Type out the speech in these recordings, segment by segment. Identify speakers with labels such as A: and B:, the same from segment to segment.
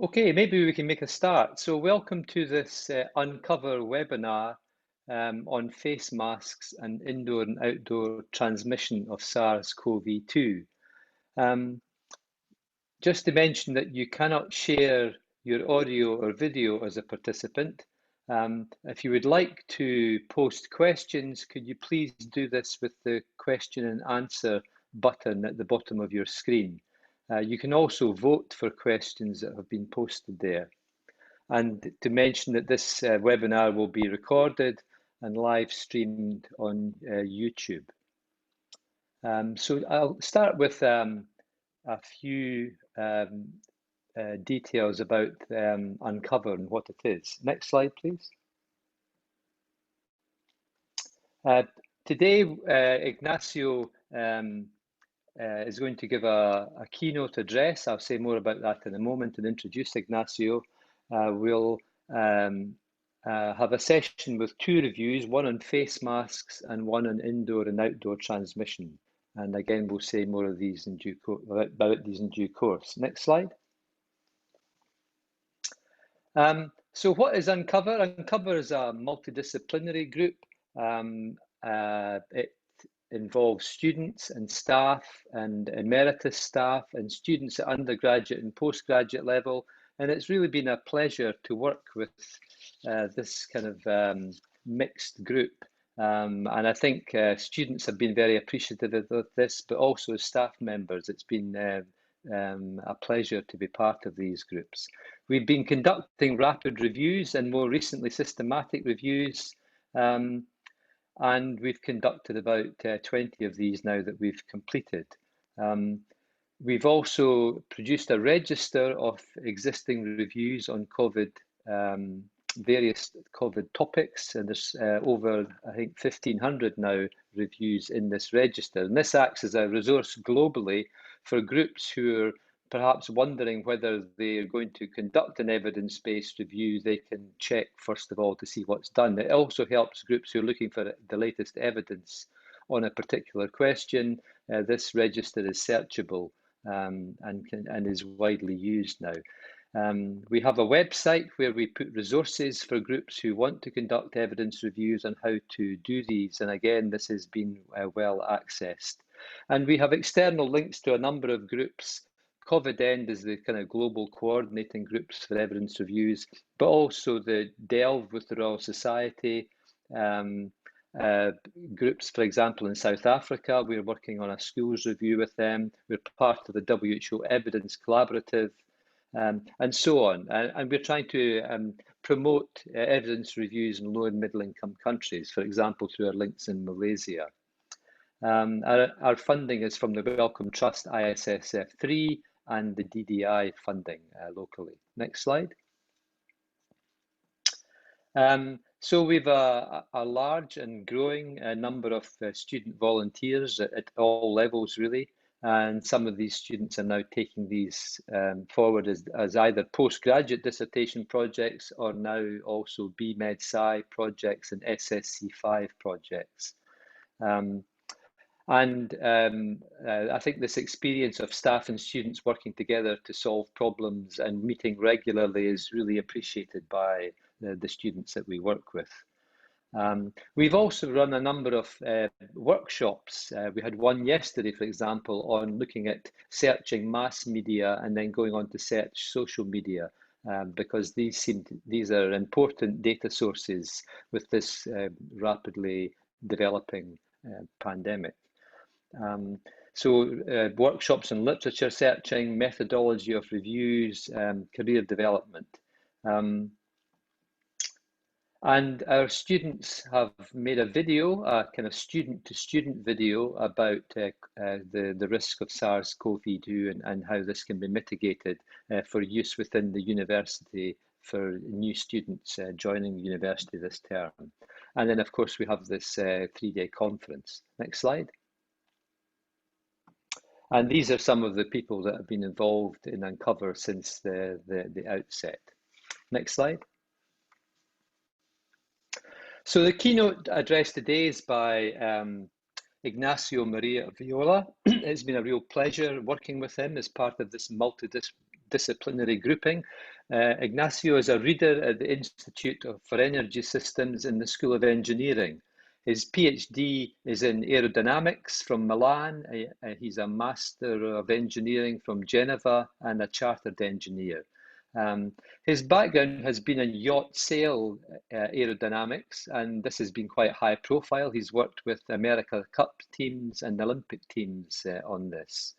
A: Okay, maybe we can make a start. So welcome to this Uncover webinar on face masks and indoor and outdoor transmission of SARS-CoV-2. Just to mention that you cannot share your audio or video as a participant. If you would like to post questions, could you please do this with the question and answer button at the bottom of your screen. You can also vote for questions that have been posted there. And to mention that this webinar will be recorded and live streamed on YouTube. So I'll start with a few details about Uncover and what it is. Next slide, please. Today, Ignazio is going to give a keynote address. I'll say more about that in a moment and introduce Ignazio. We'll have a session with two reviews, one on face masks and one on indoor and outdoor transmission. And again, we'll say more of these in due course, about these in due course. Next slide. So what is Uncover? Uncover is a multidisciplinary group. It involves students and staff and emeritus staff and students at undergraduate and postgraduate level. And it's really been a pleasure to work with this kind of mixed group. And I think students have been very appreciative of this, but also as staff members, it's been a pleasure to be part of these groups. We've been conducting rapid reviews and more recently systematic reviews. And we've conducted about 20 of these now that we've completed. We've also produced a register of existing reviews on COVID, various COVID topics, and there's over, I think, 1,500 now reviews in this register. And this acts as a resource globally for groups who are perhaps wondering whether they're going to conduct an evidence-based review. They can check, first of all, to see what's done. It also helps groups who are looking for the latest evidence on a particular question. This register is searchable and is widely used now. We have a website where we put resources for groups who want to conduct evidence reviews on how to do these. And again, this has been well accessed. And we have external links to a number of groups. COVID-END is the kind of global coordinating groups for evidence reviews, but also the Delve with the Royal Society, groups, for example, in South Africa. We're working on a schools review with them. We're part of the WHO Evidence Collaborative, and so on. And we're trying to promote evidence reviews in low and middle income countries, for example, through our links in Malaysia. Our funding is from the Wellcome Trust ISSF3 and the DDI funding locally. Next slide. So we've a large and growing number of student volunteers at all levels, really. And some of these students are now taking these forward as either postgraduate dissertation projects or now also BMed-Sci projects and SSC5 projects. I think this experience of staff and students working together to solve problems and meeting regularly is really appreciated by the students that we work with. We've also run a number of workshops. We had one yesterday, for example, on looking at searching mass media and then going on to search social media, because these are important data sources with this rapidly developing pandemic. So workshops on literature searching, methodology of reviews, career development. And our students have made a video, a kind of student-to-student video about the risk of SARS-CoV-2 and how this can be mitigated for use within the university for new students joining the university this term. And then, of course, we have this 3-day conference. Next slide. And these are some of the people that have been involved in Uncover since the outset. Next slide. So the keynote address today is by Ignazio Maria Viola. It's been a real pleasure working with him as part of this interdisciplinary grouping. Ignazio is a reader at the Institute for Energy Systems in the School of Engineering. His PhD is in aerodynamics from Milan. He's a Master of Engineering from Geneva and a chartered engineer. His background has been in yacht sail aerodynamics, and this has been quite high profile. He's worked with America Cup teams and Olympic teams on this.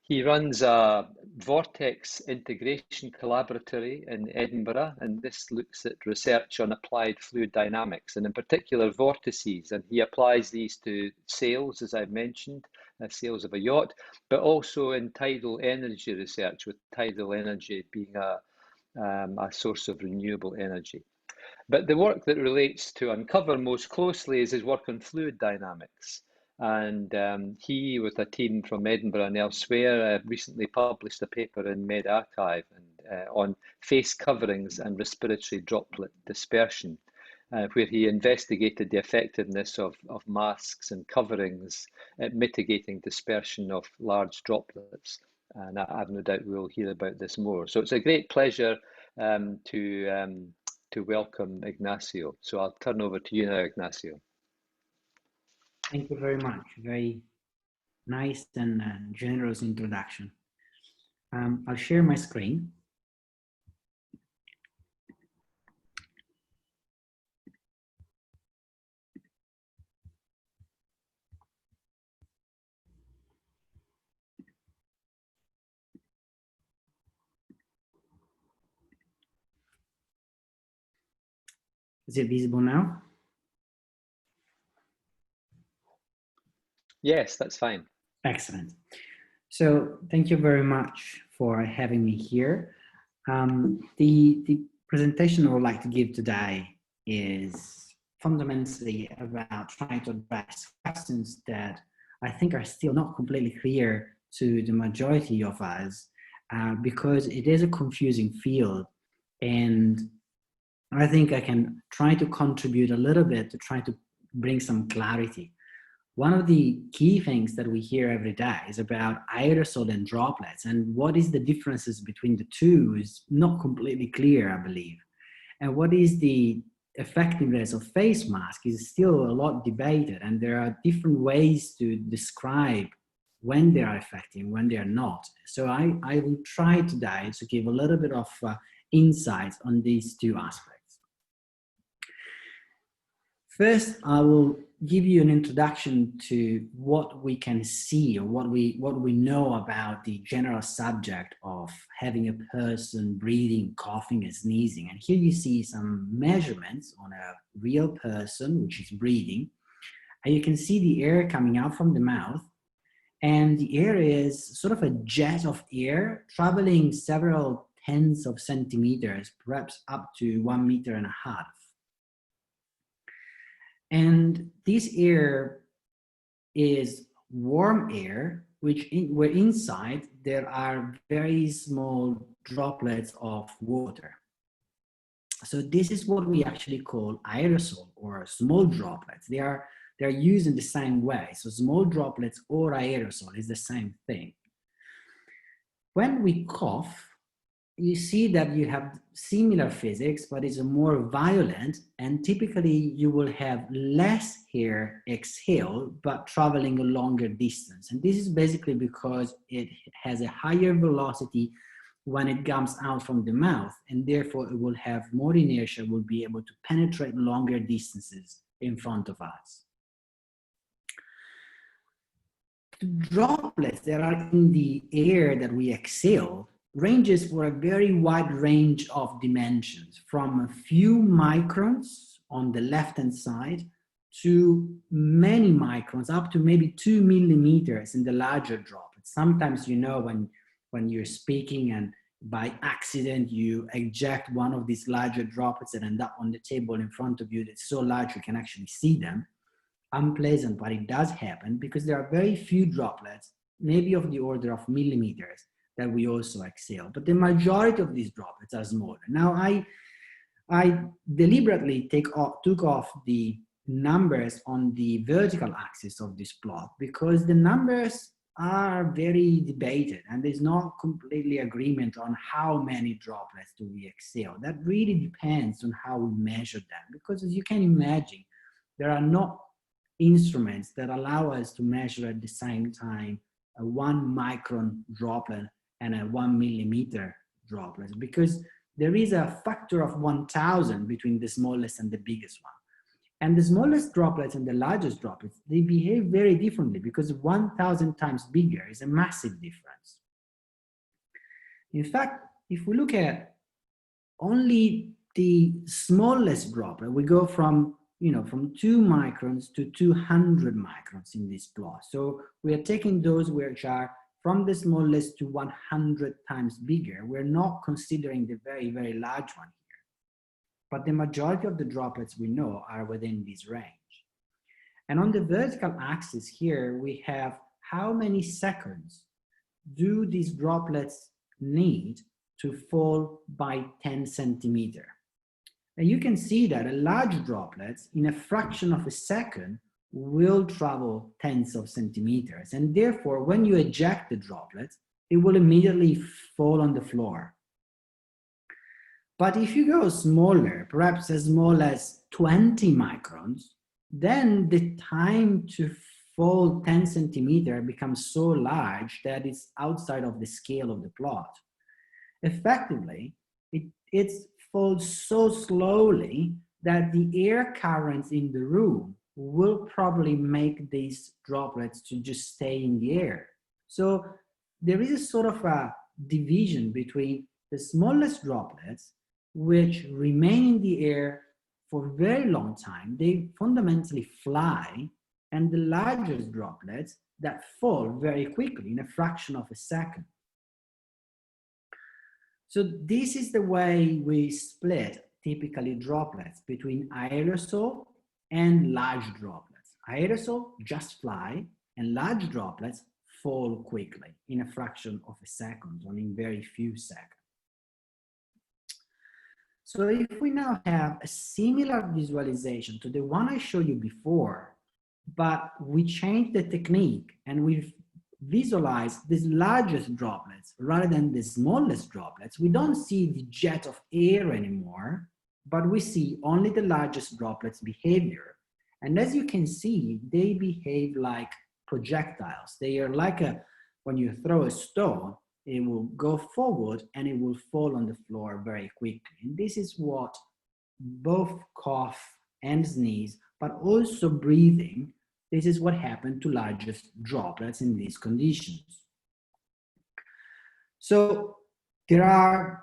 A: He runs a Vortex Integration Collaboratory in Edinburgh, and this looks at research on applied fluid dynamics, and in particular vortices, and he applies these to sails, as I've mentioned, sails of a yacht, but also in tidal energy research, with tidal energy being a source of renewable energy. But the work that relates to Uncover most closely is his work on fluid dynamics. And he, with a team from Edinburgh and elsewhere, recently published a paper in medRxiv on face coverings and respiratory droplet dispersion, where he investigated the effectiveness of masks and coverings at mitigating dispersion of large droplets. And I have no doubt we'll hear about this more. So it's a great pleasure to welcome Ignazio. So I'll turn over to you now, Ignazio.
B: Thank you very much. Very nice and generous introduction. I'll share my screen. Is it visible now?
A: Yes, that's fine.
B: Excellent. So thank you very much for having me here. The presentation I would like to give today is fundamentally about trying to address questions that I think are still not completely clear to the majority of us, because it is a confusing field, and I think I can try to contribute a little bit to try to bring some clarity. One of the key things that we hear every day is about aerosol and droplets, and what is the differences between the two is not completely clear, I believe. And what is the effectiveness of face mask is still a lot debated, and there are different ways to describe when they are effective, when they are not. So I will try today to give a little bit of insights on these two aspects. First, I will give you an introduction to what we can see, or what we know about the general subject of having a person breathing, coughing, and sneezing. And here you see some measurements on a real person which is breathing. And you can see the air coming out from the mouth, and the air is sort of a jet of air traveling several tens of centimeters, perhaps up to 1.5 meters. And this air is warm air, where inside there are very small droplets of water. So this is what we actually call aerosol, or small droplets. They're used in the same way. So small droplets or aerosol is the same thing. When we cough, you see that you have similar physics, but it's more violent, and typically you will have less air exhale, but traveling a longer distance. And this is basically because it has a higher velocity when it comes out from the mouth, and therefore it will have more inertia, will be able to penetrate longer distances in front of us. The droplets that are in the air that we exhale ranges for a very wide range of dimensions, from a few microns on the left-hand side to many microns, up to maybe 2 millimeters in the larger droplets. Sometimes, you know, when you're speaking and by accident you eject one of these larger droplets that end up on the table in front of you, that's so large you can actually see them. Unpleasant, but it does happen because there are very few droplets, maybe of the order of millimeters, that we also exhale, but the majority of these droplets are smaller. Now, I deliberately took off the numbers on the vertical axis of this plot, because the numbers are very debated, and there's not completely agreement on how many droplets do we exhale. That really depends on how we measure them, because as you can imagine, there are not instruments that allow us to measure at the same time a 1 micron droplet and a 1 millimeter droplet, because there is a factor of 1,000 between the smallest and the biggest one. And the smallest droplets and the largest droplets, they behave very differently, because 1,000 times bigger is a massive difference. In fact, if we look at only the smallest droplet, we go from, from 2 microns to 200 microns in this plot. So we are taking those which are from the smallest to 100 times bigger. We're not considering the very, very large one here. But the majority of the droplets we know are within this range. And on the vertical axis here, we have how many seconds do these droplets need to fall by 10 centimeters. And you can see that a large droplet in a fraction of a second will travel tens of centimeters. And therefore, when you eject the droplet, it will immediately fall on the floor. But if you go smaller, perhaps as small as 20 microns, then the time to fall 10 centimeters becomes so large that it's outside of the scale of the plot. Effectively, it falls so slowly that the air currents in the room will probably make these droplets to just stay in the air. So there is a sort of a division between the smallest droplets, which remain in the air for a very long time. They fundamentally fly, and the largest droplets that fall very quickly in a fraction of a second. So this is the way we split typically droplets between aerosol and large droplets. Aerosol just fly, and large droplets fall quickly in a fraction of a second, or in very few seconds. So if we now have a similar visualization to the one I showed you before, but we change the technique and we've visualized these largest droplets rather than the smallest droplets, we don't see the jet of air anymore, but we see only the largest droplets' behavior. And as you can see, they behave like projectiles. They are like when you throw a stone, it will go forward and it will fall on the floor very quickly. And this is what both cough and sneeze, but also breathing, this is what happened to largest droplets in these conditions. So there are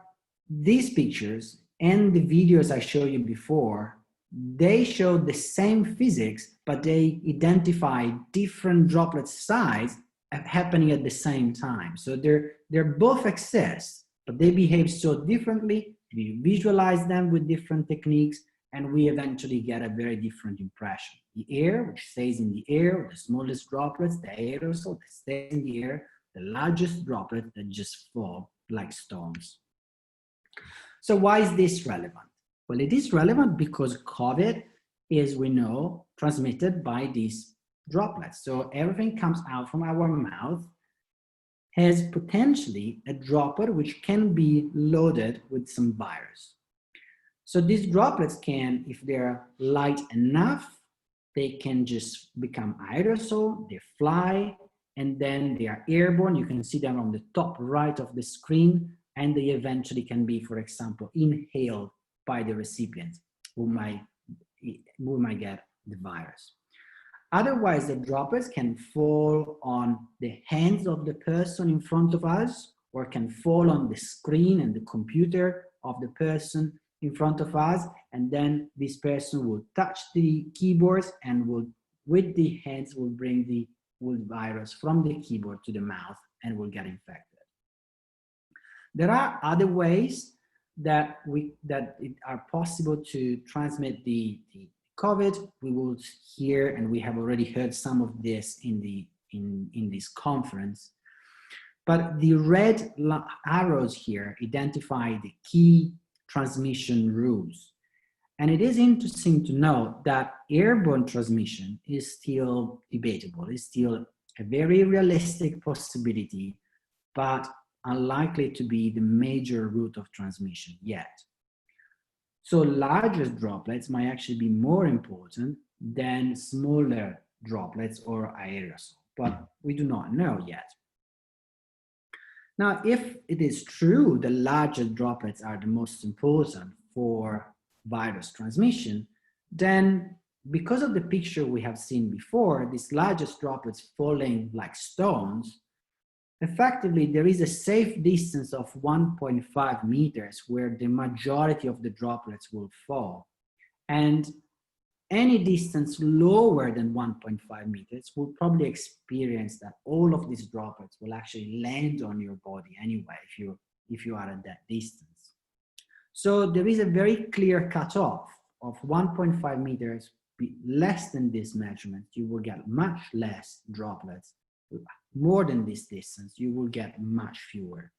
B: these pictures and the videos I showed you before. They show the same physics, but they identify different droplet size happening at the same time. So they're both exist, but they behave so differently. We visualize them with different techniques, and we eventually get a very different impression. The air, which stays in the air, the smallest droplets, the aerosol that stays in the air, the largest droplet that just fall like stones. So why is this relevant? Well, it is relevant because COVID is, we know, transmitted by these droplets. So everything comes out from our mouth has potentially a droplet which can be loaded with some virus. So these droplets can, if they're light enough, they can just become aerosol, they fly, and then they are airborne. You can see them on the top right of the screen, and they eventually can be, for example, inhaled by the recipient who might get the virus. Otherwise, the droplets can fall on the hands of the person in front of us, or can fall on the screen and the computer of the person in front of us, and then this person will touch the keyboards and will, with the hands, will bring the virus from the keyboard to the mouth and will get infected. There are other ways that are possible to transmit the COVID. We will hear, and we have already heard some of this in this conference. But the red arrows here identify the key transmission rules. And it is interesting to note that airborne transmission is still debatable, is still a very realistic possibility, but unlikely to be the major route of transmission yet. So larger droplets might actually be more important than smaller droplets or aerosol, but we do not know yet. Now, if it is true the larger droplets are the most important for virus transmission, then because of the picture we have seen before, these largest droplets falling like stones, effectively there is a safe distance of 1.5 meters where the majority of the droplets will fall. And any distance lower than 1.5 meters will probably experience that all of these droplets will actually land on your body anyway if you are at that distance. So there is a very clear cutoff of 1.5 meters. Less than this measurement, you will get much less droplets. More than this distance, you will get much fewer.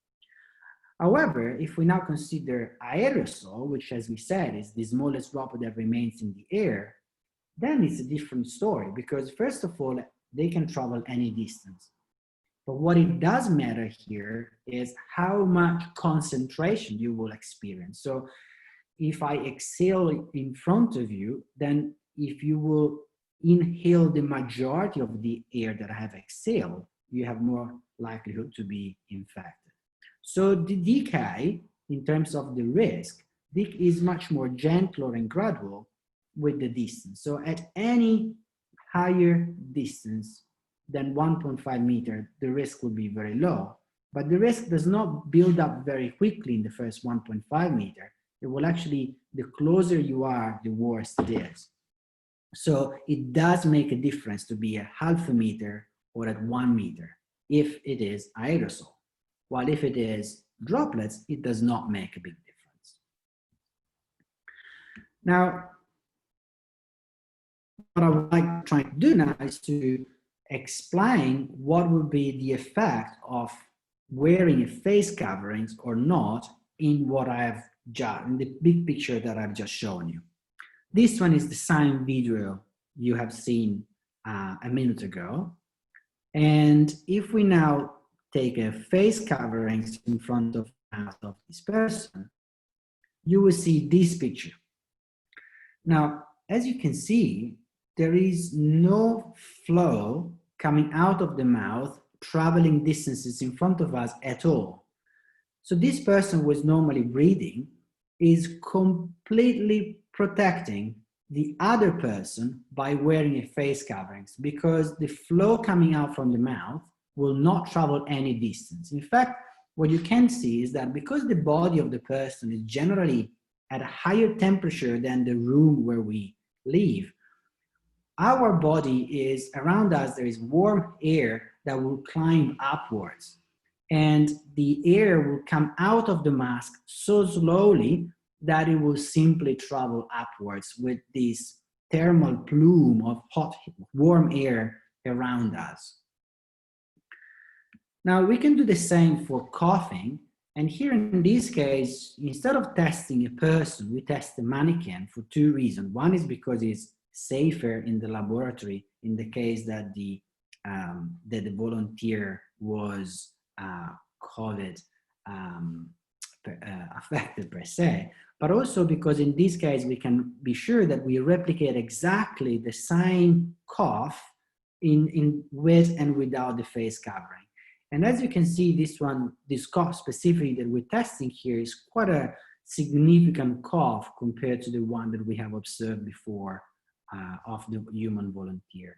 B: However, if we now consider aerosol, which as we said is the smallest droplet that remains in the air, then it's a different story, because first of all, they can travel any distance. But what it does matter here is how much concentration you will experience. So if I exhale in front of you, then if you will inhale the majority of the air that I have exhaled, you have more likelihood to be infected. So the decay, in terms of the risk, is much more gentle and gradual with the distance. So at any higher distance than 1.5 meters, the risk will be very low. But the risk does not build up very quickly in the first 1.5 meters. It will actually, the closer you are, the worse it is. So it does make a difference to be at half a meter or at 1 meter if it is aerosol. While if it is droplets, it does not make a big difference. Now, what I would like to try to do now is to explain what would be the effect of wearing a face coverings or not in what I have just, in the big picture that I've just shown you. This one is the same video you have seen a minute ago. And if we now take a face coverings in front of the mouth of this person, you will see this picture. Now, as you can see, there is no flow coming out of the mouth, traveling distances in front of us at all. So this person who is normally breathing is completely protecting the other person by wearing a face coverings, because the flow coming out from the mouth will not travel any distance. In fact, what you can see is that because the body of the person is generally at a higher temperature than the room where we live, our body is around us, there is warm air that will climb upwards, and the air will come out of the mask so slowly that it will simply travel upwards with this thermal plume of hot, warm air around us. Now we can do the same for coughing. And here in this case, instead of testing a person, we test a mannequin for two reasons. One is because it's safer in the laboratory in the case that the volunteer was COVID affected per se, but also because in this case we can be sure that we replicate exactly the same cough in with and without the face covering. And as you can see, this cough specifically that we're testing here is quite a significant cough compared to the one that we have observed before of the human volunteer.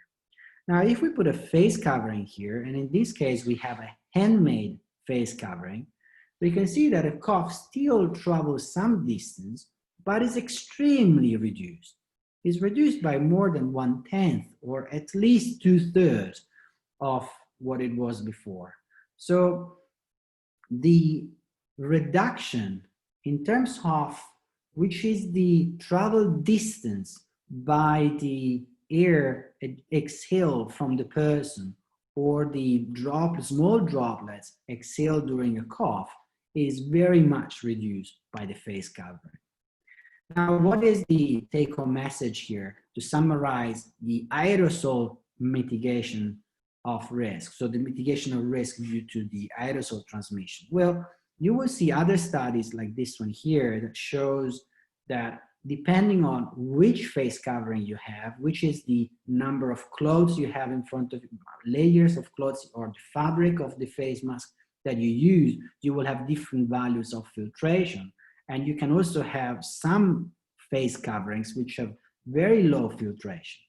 B: Now, if we put a face covering here, and in this case we have a handmade face covering, we can see that a cough still travels some distance, but is extremely reduced. It's reduced by more than 1/10 or at least 2/3 of what it was before. So the reduction in terms of which is the travel distance by the air exhaled from the person or the small droplets exhaled during a cough is very much reduced by the face covering. Now, what is the take-home message here to summarize the aerosol mitigation of risk, so the mitigation of risk due to the aerosol transmission? Well, you will see other studies like this one here that shows that depending on which face covering you have, which is the number of clothes you have in front of you, layers of clothes, or the fabric of the face mask that you use, you will have different values of filtration. And you can also have some face coverings which have very low filtration.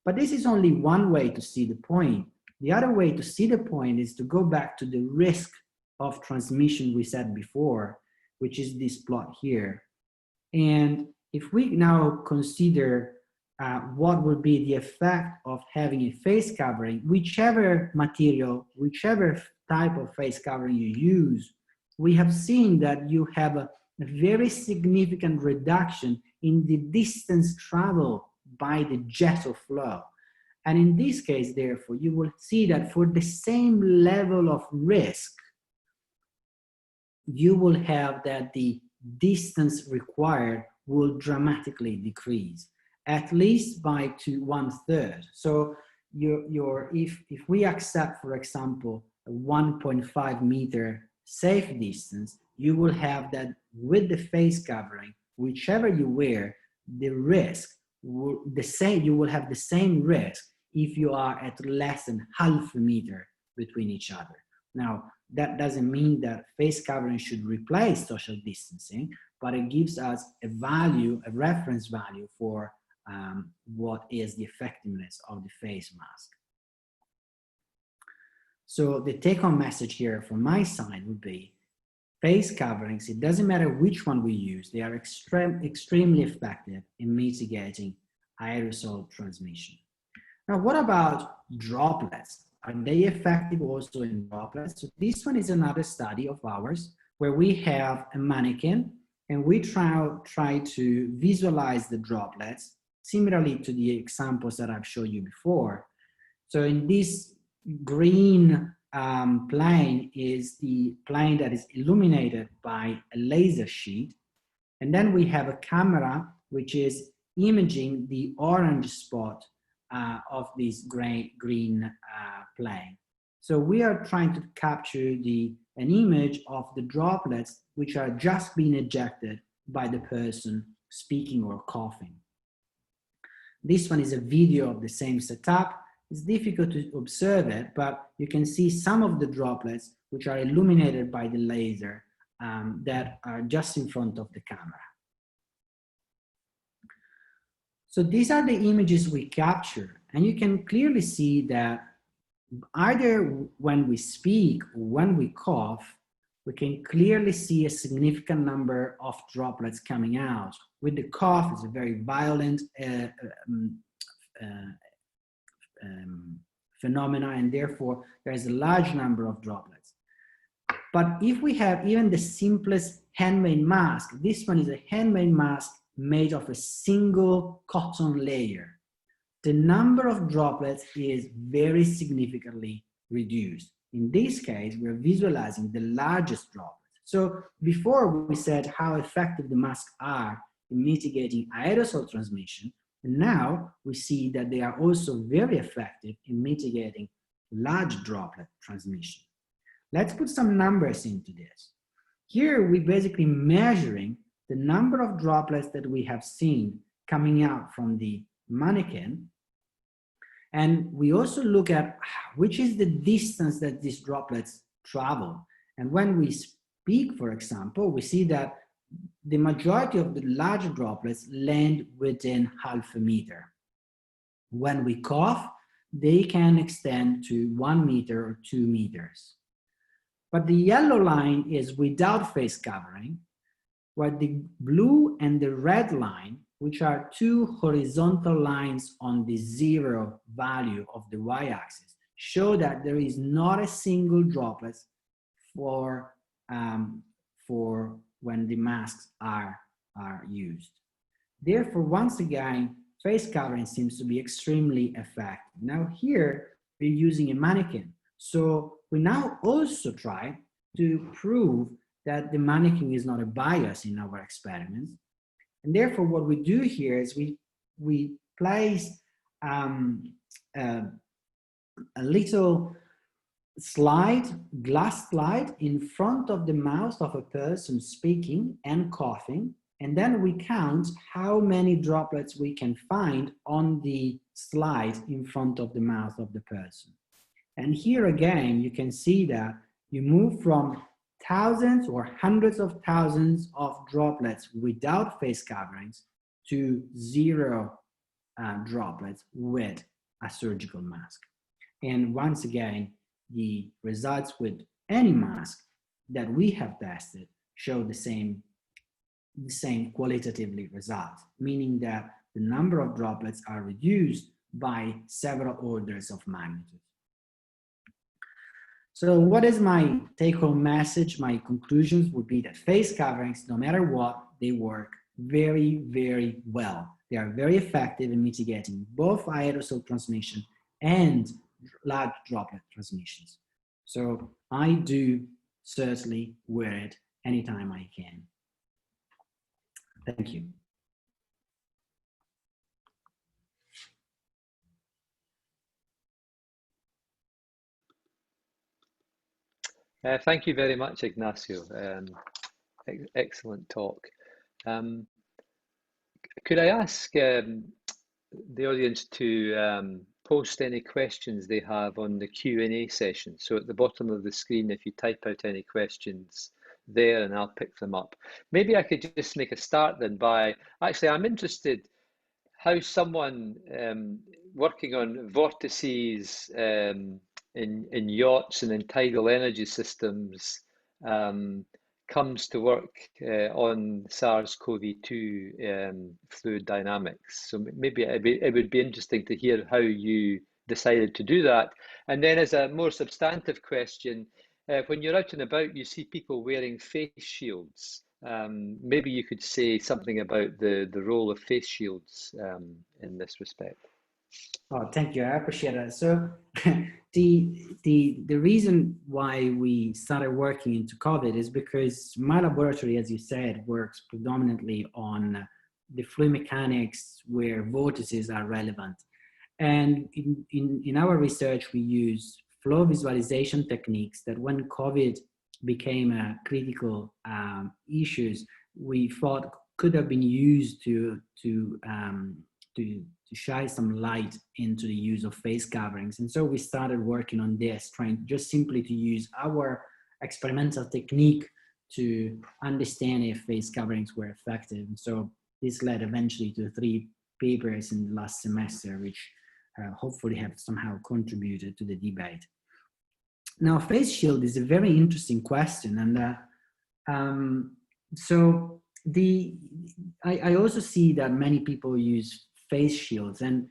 B: But this is only one way to see the point. The other way to see the point is to go back to the risk of transmission we said before, which is this plot here. And if we now consider what would be the effect of having a face covering, whichever material, whichever type of face covering you use, we have seen that you have a very significant reduction in the distance traveled by the jet of flow. And in this case, therefore, you will see that for the same level of risk, you will have that the distance required will dramatically decrease, at least by 1/3. So if we accept, for example, a 1.5 meter safe distance, you will have that with the face covering, whichever you wear, the risk will you will have the same risk if you are at less than half a meter between each other. Now, that doesn't mean that face covering should replace social distancing, but it gives us a value, a reference value for what is the effectiveness of the face mask. So the take-home message here from my side would be face coverings, it doesn't matter which one we use, they are extremely effective in mitigating aerosol transmission. Now, what about droplets? Are they effective also in droplets? So this one is another study of ours where we have a mannequin and we try to visualize the droplets similarly to the examples that I've shown you before. So in this green plane is the plane that is illuminated by a laser sheet. And then we have a camera which is imaging the orange spot of this green plane. So we are trying to capture an image of the droplets which are just being ejected by the person speaking or coughing. This one is a video of the same setup. It's difficult to observe it, but you can see some of the droplets which are illuminated by the laser that are just in front of the camera. So these are the images we capture, and you can clearly see that either when we speak or when we cough, we can clearly see a significant number of droplets coming out. With the cough, it's a very violent phenomena, and therefore there is a large number of droplets. But if we have even the simplest handmade mask, this one is a handmade mask made of a single cotton layer, the number of droplets is very significantly reduced. In this case, we're visualizing the largest droplets. So before we said how effective the masks are in mitigating aerosol transmission, and now we see that they are also very effective in mitigating large droplet transmission. Let's put some numbers into this. Here we're basically measuring the number of droplets that we have seen coming out from the mannequin. And we also look at which is the distance that these droplets travel. And when we speak, for example, we see that the majority of the large droplets land within half a meter. When we cough, they can extend to 1 meter or 2 meters. But the yellow line is without face covering, while the blue and the red line, which are two horizontal lines on the zero value of the y-axis, show that there is not a single droplet for when the masks are used. Therefore, once again, face covering seems to be extremely effective. Now here, we're using a mannequin. So we now also try to prove that the mannequin is not a bias in our experiments. And therefore, what we do here is we place a little slide, glass slide in front of the mouth of a person speaking and coughing, and then we count how many droplets we can find on the slide in front of the mouth of the person. And here again, you can see that you move from thousands or hundreds of thousands of droplets without face coverings to 0 droplets with a surgical mask. And once again, the results with any mask that we have tested show the same qualitatively results, meaning that the number of droplets are reduced by several orders of magnitude. So what is my take-home message? My conclusions would be that face coverings, no matter what, they work very, very well. They are very effective in mitigating both aerosol transmission and large droplet transmissions. So I do certainly wear it anytime I can. Thank you.
A: Thank you very much, Ignazio. Excellent talk. Could I ask the audience to post any questions they have on the Q&A session? So at the bottom of the screen, if you type out any questions there, and I'll pick them up. Maybe I could just make a start then by, actually, I'm interested how someone working on vortices in yachts and in tidal energy systems comes to work on SARS-CoV-2 fluid dynamics. So maybe it would be interesting to hear how you decided to do that. And then as a more substantive question, when you're out and about, you see people wearing face shields. Maybe you could say something about the role of face shields in this respect.
B: Oh, thank you. I appreciate that. So the reason why we started working into COVID is because my laboratory, as you said, works predominantly on the fluid mechanics where vortices are relevant. And in our research, we use flow visualization techniques that when COVID became a critical issues, we thought could have been used to shine some light into the use of face coverings. And so we started working on this, trying just simply to use our experimental technique to understand if face coverings were effective. And so this led eventually to 3 papers in the last semester, which hopefully have somehow contributed to the debate. Now, face shield is a very interesting question. And so I also see that many people use face shields, and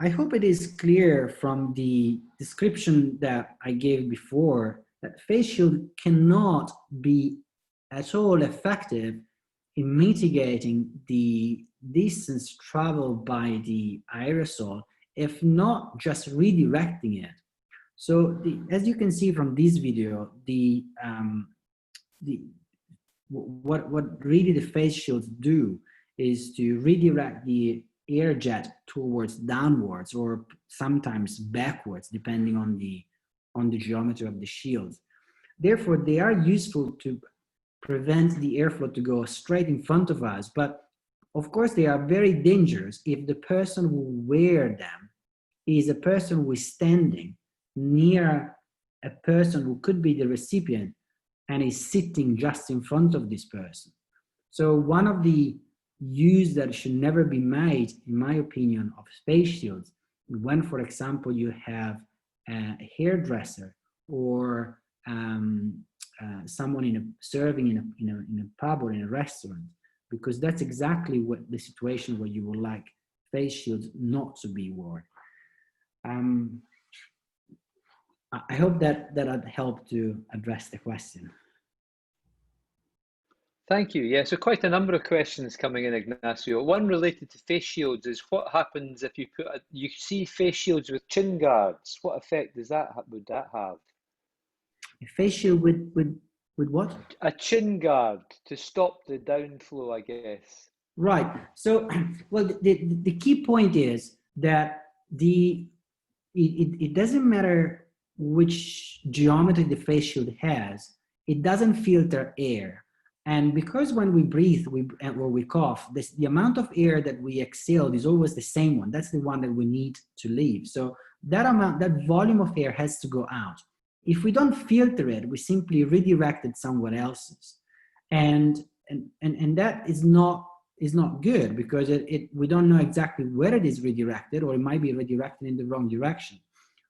B: I hope it is clear from the description that I gave before that face shield cannot be at all effective in mitigating the distance traveled by the aerosol, if not just redirecting it. So as you can see from this video, what really the face shields do is to redirect the air jet towards downwards or sometimes backwards, depending on the geometry of the shields. Therefore, they are useful to prevent the airflow to go straight in front of us. But of course, they are very dangerous if the person who wears them is a person who is standing near a person who could be the recipient and is sitting just in front of this person. So one of the use that should never be made, in my opinion, of face shields, when, for example, you have a hairdresser or someone serving in a pub or in a restaurant, because that's exactly what the situation where you would like face shields not to be worn. I hope that I'd help to address the question.
A: Thank you. Yeah, so quite a number of questions coming in, Ignazio. One related to face shields is what happens if you see face shields with chin guards? What effect would that have?
B: A face shield with what?
A: A chin guard to stop the downflow, I guess.
B: Right. So, well, the key point is that the it doesn't matter which geometry the face shield has, it doesn't filter air. And because when we breathe or we cough, the amount of air that we exhaled is always the same one. That's the one that we need to leave. So that amount, that volume of air has to go out. If we don't filter it, we simply redirect it somewhere else's. And that is not good, because we don't know exactly where it is redirected, or it might be redirected in the wrong direction.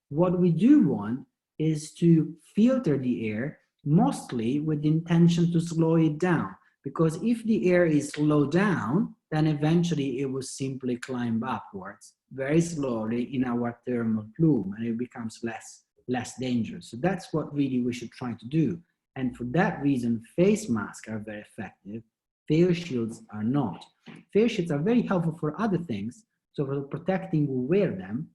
B: What we do want is to filter the air, mostly with the intention to slow it down, because if the air is slowed down, then eventually it will simply climb upwards very slowly in our thermal plume, and it becomes less dangerous. So that's what really we should try to do. And for that reason, face masks are very effective. Face shields are not. Face shields are very helpful for other things. So for protecting, we wear them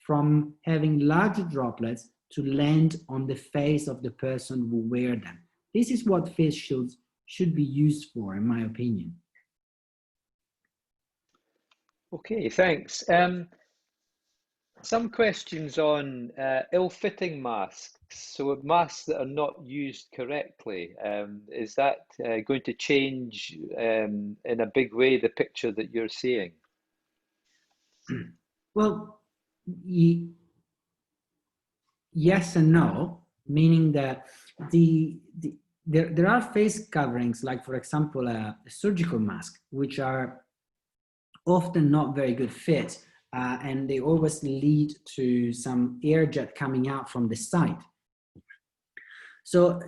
B: from having larger droplets to land on the face of the person who wear them. This is what face shields should be used for, in my opinion.
A: Okay, thanks. Some questions on ill-fitting masks. So masks that are not used correctly. Is that going to change in a big way the picture that you're seeing?
B: Well, yes and no, meaning that there are face coverings, like for example a surgical mask, which are often not very good fit, and they always lead to some air jet coming out from the side. So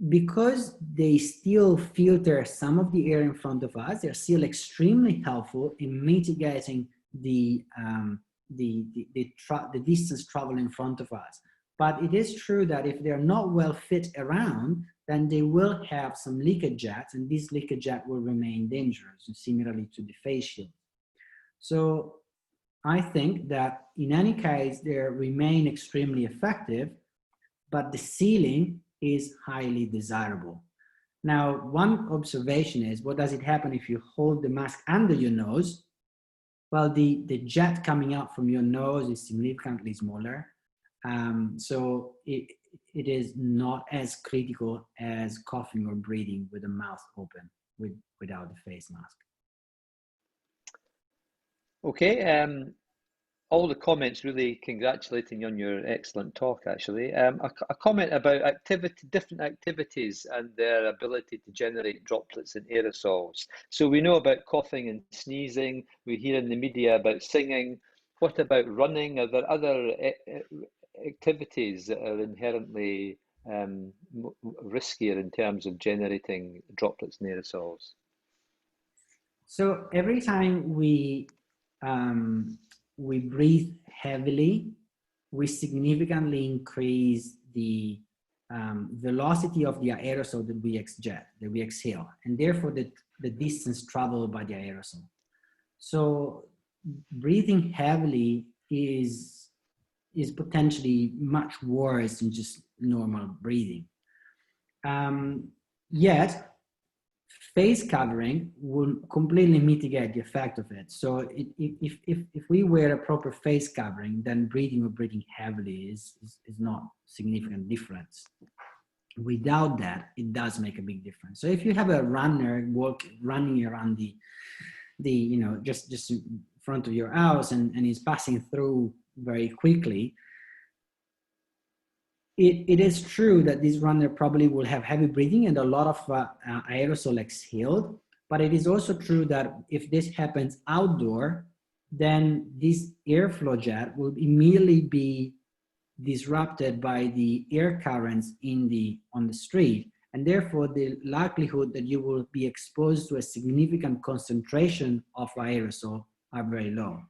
B: because they still filter some of the air in front of us, they're still extremely helpful in mitigating the distance traveled in front of us. But it is true that if they're not well fit around, then they will have some leakage jets, and this leakage jet will remain dangerous, similarly to the face shield. So I think that in any case, they remain extremely effective, but the ceiling is highly desirable. Now, one observation is, what does it happen if you hold the mask under your nose? Well, the jet coming out from your nose is significantly smaller. So it is not as critical as coughing or breathing with the mouth open without the face mask.
A: Okay, all the comments really congratulating you on your excellent talk, actually. A comment about different activities and their ability to generate droplets and aerosols. So we know about coughing and sneezing. We hear in the media about singing. What about running? Are there other activities that are inherently riskier in terms of generating droplets and aerosols?
B: So every time we breathe heavily, we significantly increase the velocity of the aerosol that we exhale, and therefore the distance traveled by the aerosol. So breathing heavily is potentially much worse than just normal breathing. Yet, face covering will completely mitigate the effect of it. So if we wear a proper face covering, then breathing heavily is not significant difference. Without that, it does make a big difference. So if you have a runner running around just in front of your house and he's passing through very quickly, it is true that this runner probably will have heavy breathing and a lot of aerosol exhaled, but it is also true that if this happens outdoor, then this airflow jet will immediately be disrupted by the air currents on the street, and therefore the likelihood that you will be exposed to a significant concentration of aerosol are very low.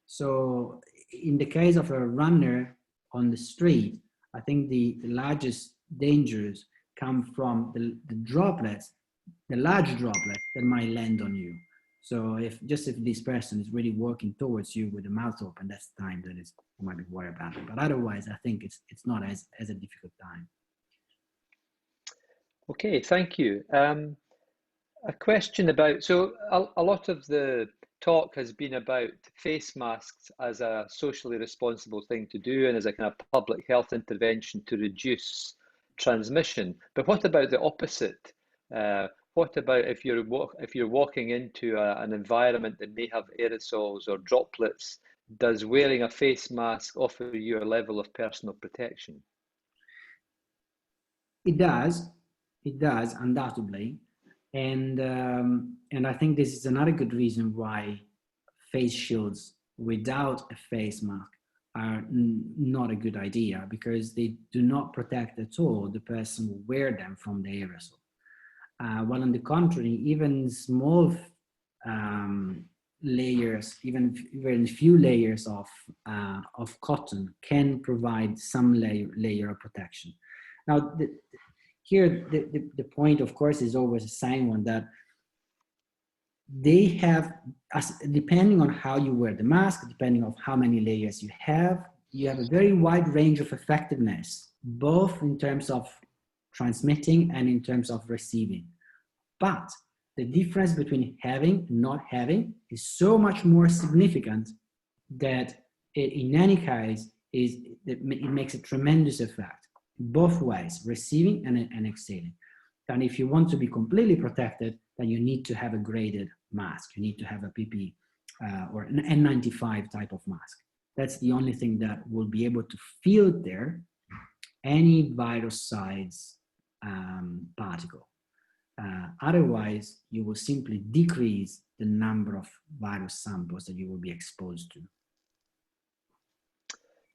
B: So in the case of a runner on the street, I think the largest dangers come from the droplets, the large droplets that might land on you. So if this person is really walking towards you with the mouth open, that's the time that you might be worried about it. But otherwise, I think it's not as a difficult time.
A: Okay, thank you. A question about, so a lot of the talk has been about face masks as a socially responsible thing to do and as a kind of public health intervention to reduce transmission. But what about the opposite? What about if you're walking into an environment that may have aerosols or droplets? Does wearing a face mask offer you a level of personal protection?
B: It does. It does, undoubtedly. And I think this is another good reason why face shields without a face mask are not a good idea, because they do not protect at all the person who wear them from the aerosol. While on the contrary, even small layers, even few layers of cotton can provide some layer of protection. Now, here the point, of course, is always the same one, that they have, depending on how you wear the mask, depending on how many layers you have a very wide range of effectiveness, both in terms of transmitting and in terms of receiving. But the difference between having and not having is so much more significant that in any case it makes a tremendous effect, both ways, receiving and exhaling. And if you want to be completely protected, then you need to have a graded mask. You need to have a PP or an N95 type of mask. That's the only thing that will be able to filter any virus-size particle. Otherwise, you will simply decrease the number of virus samples that you will be exposed to.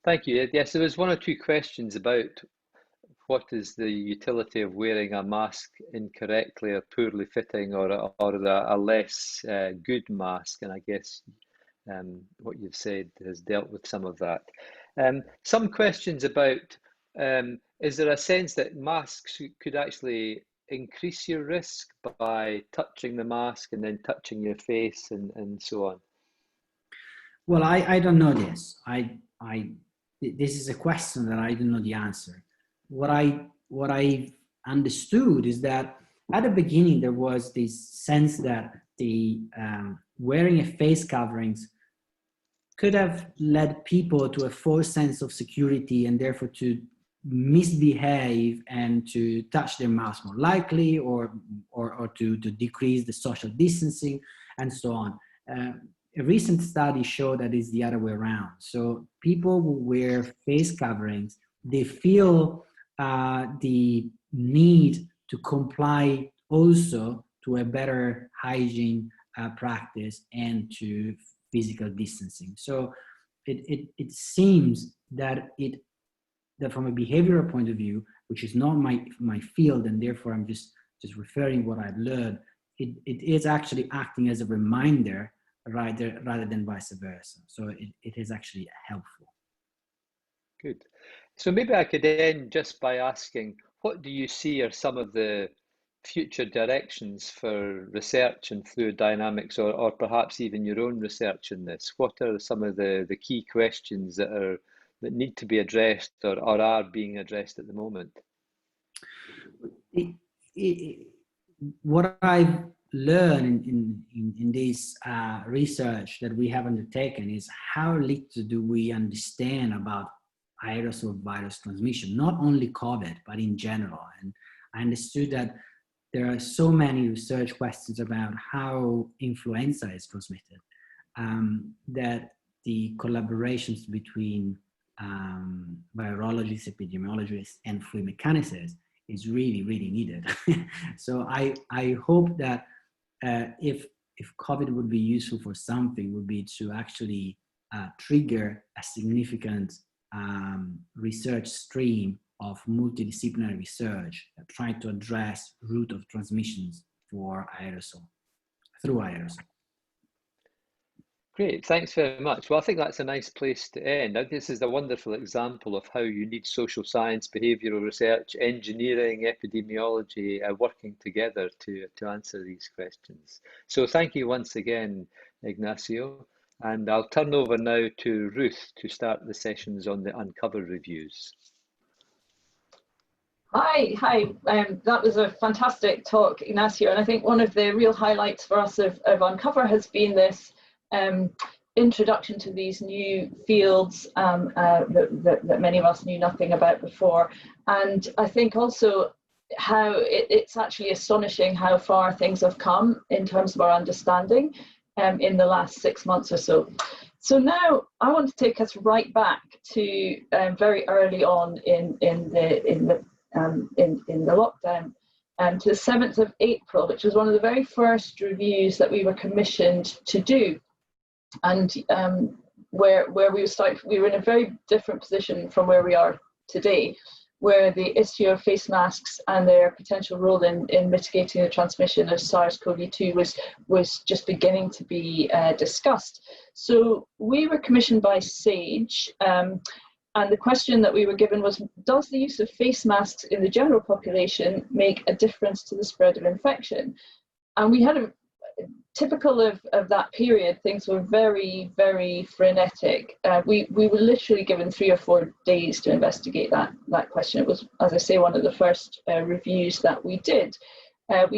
A: Thank you. Yes, there was one or two questions about what is the utility of wearing a mask incorrectly or poorly fitting, or a less good mask, and I guess what you've said has dealt with some of that. Some questions about, is there a sense that masks could actually increase your risk by touching the mask and then touching your face and so on?
B: Well, I don't know this. This is a question that I don't know the answer. What I understood is that at the beginning there was this sense that the wearing a face coverings could have led people to a false sense of security and therefore to misbehave and to touch their mouth more likely, or to decrease the social distancing and so on. A recent study showed that it's the other way around. So people who wear face coverings, they feel the need to comply also to a better hygiene practice and to physical distancing. So it seems that that from a behavioral point of view, which is not my field, and therefore I'm just referring what I've learned, it is actually acting as a reminder rather than vice versa. So it is actually helpful.
A: Good. So maybe I could end just by asking, what do you see are some of the future directions for research in fluid dynamics, or perhaps even your own research in this? What are some of the key questions that need to be addressed or are being addressed at the moment?
B: What I've learned in this research that we have undertaken is how little do we understand about aerosol virus transmission, not only COVID, but in general. And I understood that there are so many research questions about how influenza is transmitted, that the collaborations between virologists, epidemiologists, and fluid mechanicists is really, really needed. So I hope that if COVID would be useful for something, would be to actually trigger a significant research stream of multidisciplinary research trying to address route of transmissions for through aerosol.
A: Great, thanks very much. Well, I think that's a nice place to end. This is a wonderful example of how you need social science, behavioral research, engineering, epidemiology working together to answer these questions. So thank you once again, Ignazio. And I'll turn over now to Ruth to start the sessions on the Uncover reviews.
C: Hi. That was a fantastic talk, Ignazio. And I think one of the real highlights for us of Uncover has been this introduction to these new fields that many of us knew nothing about before. And I think also how it's actually astonishing how far things have come in terms of our understanding in the last 6 months or so. So now I want to take us right back to very early on in the lockdown, to the 7th of April, which was one of the very first reviews that we were commissioned to do. And where we were in a very different position from where we are today, where the issue of face masks and their potential role in mitigating the transmission of SARS-CoV-2 was just beginning to be discussed. So we were commissioned by SAGE, and the question that we were given was, does the use of face masks in the general population make a difference to the spread of infection? And we had typical of that period, things were very, very frenetic. We were literally given 3 or 4 days to investigate that question. It was, as I say, one of the first reviews that we did.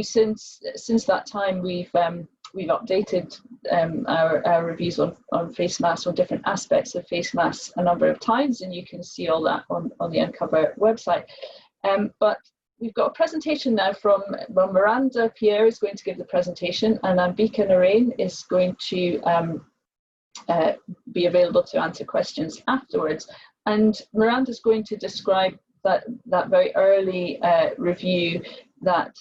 C: Since that time, we've updated our reviews on face masks, on different aspects of face masks a number of times, and you can see all that on the Uncover website. But we've got a presentation now from Miranda Pierre is going to give the presentation, and Ambika Narain is going to be available to answer questions afterwards. And Miranda's going to describe that very early review that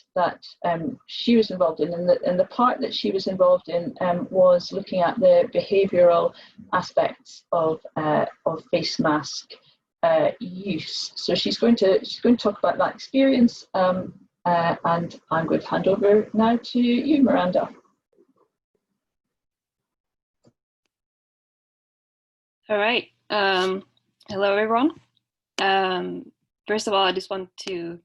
C: she was involved in, and the part that she was involved in was looking at the behavioural aspects of face mask use. So she's going to talk about that experience, and I'm going to hand over now to you, Miranda.
D: All right. Hello, everyone. First of all, I just want to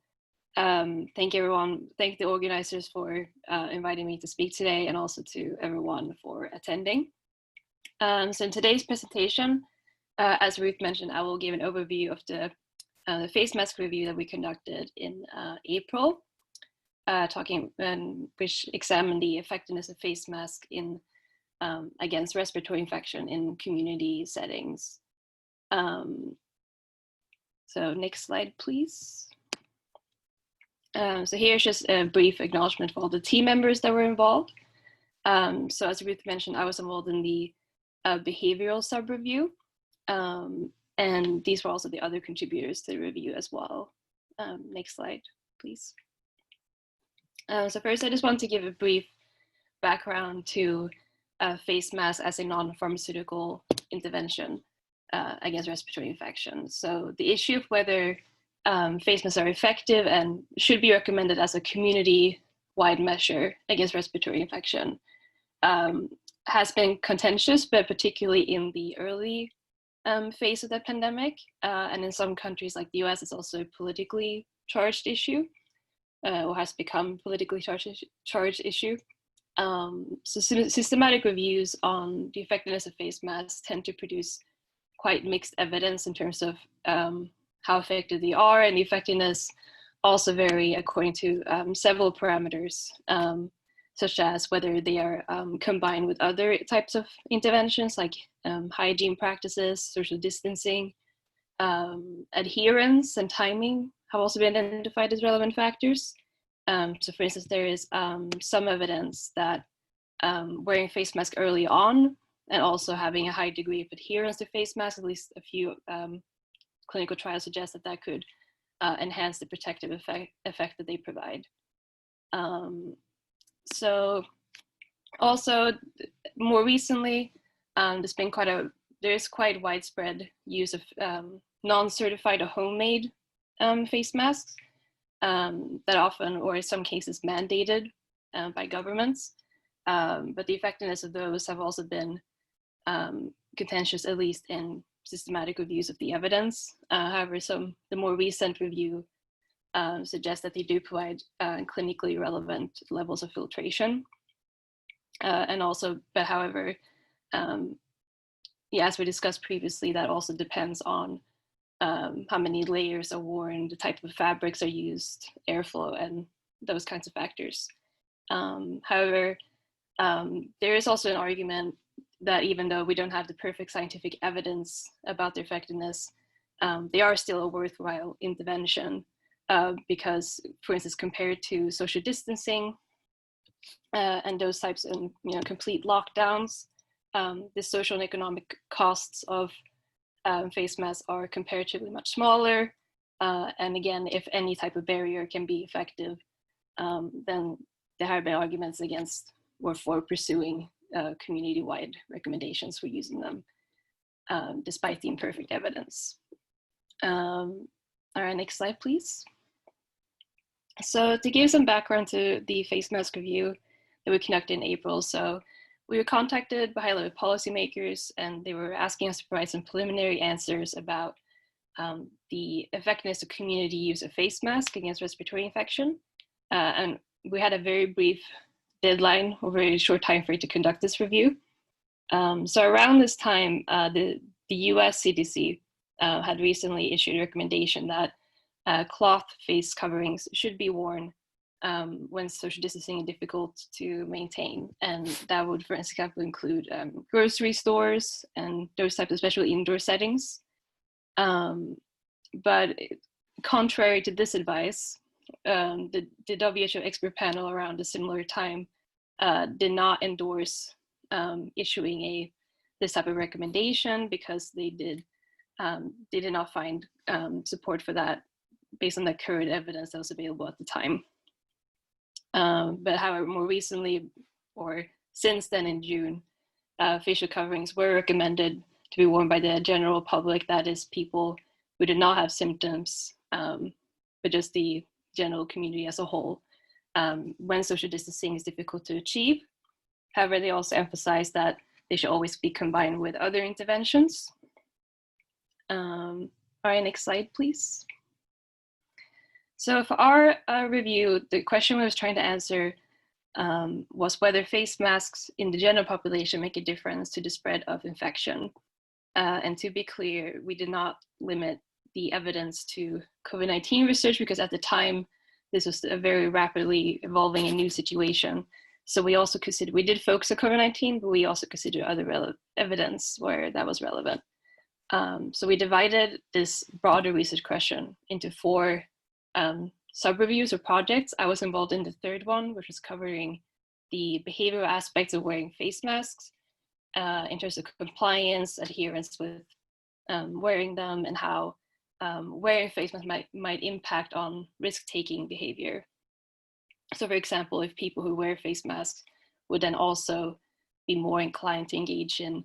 D: thank the organizers for inviting me to speak today, and also to everyone for attending. So in today's presentation, as Ruth mentioned, I will give an overview of the face mask review that we conducted in April, which examined the effectiveness of face mask against respiratory infection in community settings. So next slide, please. So here's just a brief acknowledgement for all the team members that were involved. So as Ruth mentioned, I was involved in the behavioral sub-review. And these were also the other contributors to the review as well. Next slide, please. So first, I just want to give a brief background to face masks as a non-pharmaceutical intervention against respiratory infections. So the issue of whether face masks are effective and should be recommended as a community-wide measure against respiratory infection has been contentious, but particularly in the early phase of the pandemic, and in some countries like the US, it's also a politically charged issue, or has become politically charged issue. So systematic reviews on the effectiveness of face masks tend to produce quite mixed evidence in terms of how effective they are, and the effectiveness also vary according to several parameters, such as whether they are combined with other types of interventions like hygiene practices, social distancing, adherence and timing have also been identified as relevant factors. So for instance, there is some evidence that wearing face mask early on and also having a high degree of adherence to face masks, at least a few clinical trials suggest that could enhance the protective effect that they provide. So also more recently, there's quite widespread use of non-certified or homemade face masks that often, or in some cases, mandated by governments. But the effectiveness of those have also been contentious, at least in systematic reviews of the evidence. However, the more recent review suggests that they do provide clinically relevant levels of filtration. And also, but however, as we discussed previously, that also depends on how many layers are worn, the type of fabrics are used, airflow, and those kinds of factors. However, there is also an argument that even though we don't have the perfect scientific evidence about their effectiveness, they are still a worthwhile intervention because, for instance, compared to social distancing and those types of complete lockdowns, the social and economic costs of face masks are comparatively much smaller. And again, if any type of barrier can be effective, then there have been arguments against or for pursuing community-wide recommendations for using them, despite the imperfect evidence. All right, next slide, please. So to give some background to the face mask review that we conducted in April, so we were contacted by high-level policymakers, and they were asking us to provide some preliminary answers about the effectiveness of community use of face masks against respiratory infection. And we had a very brief deadline, or very short time frame to conduct this review. So around this time, the US CDC had recently issued a recommendation that cloth face coverings should be worn when social distancing is difficult to maintain. And that would, for example, include grocery stores and those types of especially indoor settings. But contrary to this advice, the WHO expert panel around a similar time did not endorse issuing this type of recommendation because they did not find support for that based on the current evidence that was available at the time. But however, more recently, or since then in June, facial coverings were recommended to be worn by the general public, that is people who did not have symptoms, but just the general community as a whole, when social distancing is difficult to achieve. However, they also emphasize that they should always be combined with other interventions. All right, next slide, please. So for our review, the question we was trying to answer was whether face masks in the general population make a difference to the spread of infection. And to be clear, we did not limit the evidence to COVID-19 research because at the time, this was a very rapidly evolving and new situation. So we also considered, we did focus on COVID-19, but we also considered other evidence where that was relevant. So we divided this broader research question into 4 sub-reviews or projects. I was involved in the third one, which was covering the behavioral aspects of wearing face masks in terms of compliance, adherence with wearing them, and how wearing face masks might impact on risk-taking behavior. So for example, if people who wear face masks would then also be more inclined to engage in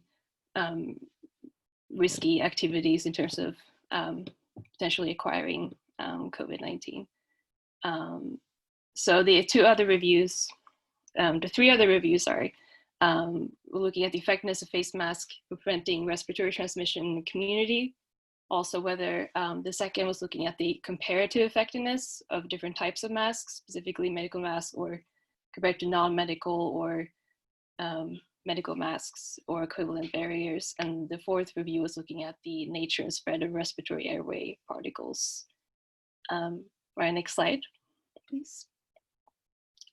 D: risky activities in terms of potentially acquiring COVID-19. So the 3 other reviews, we're looking at the effectiveness of face masks for preventing respiratory transmission in the community. Also whether the second was looking at the comparative effectiveness of different types of masks, specifically medical masks or compared to non-medical or medical masks or equivalent barriers. And the 4th review was looking at the nature and spread of respiratory airway particles. Right, next slide, please.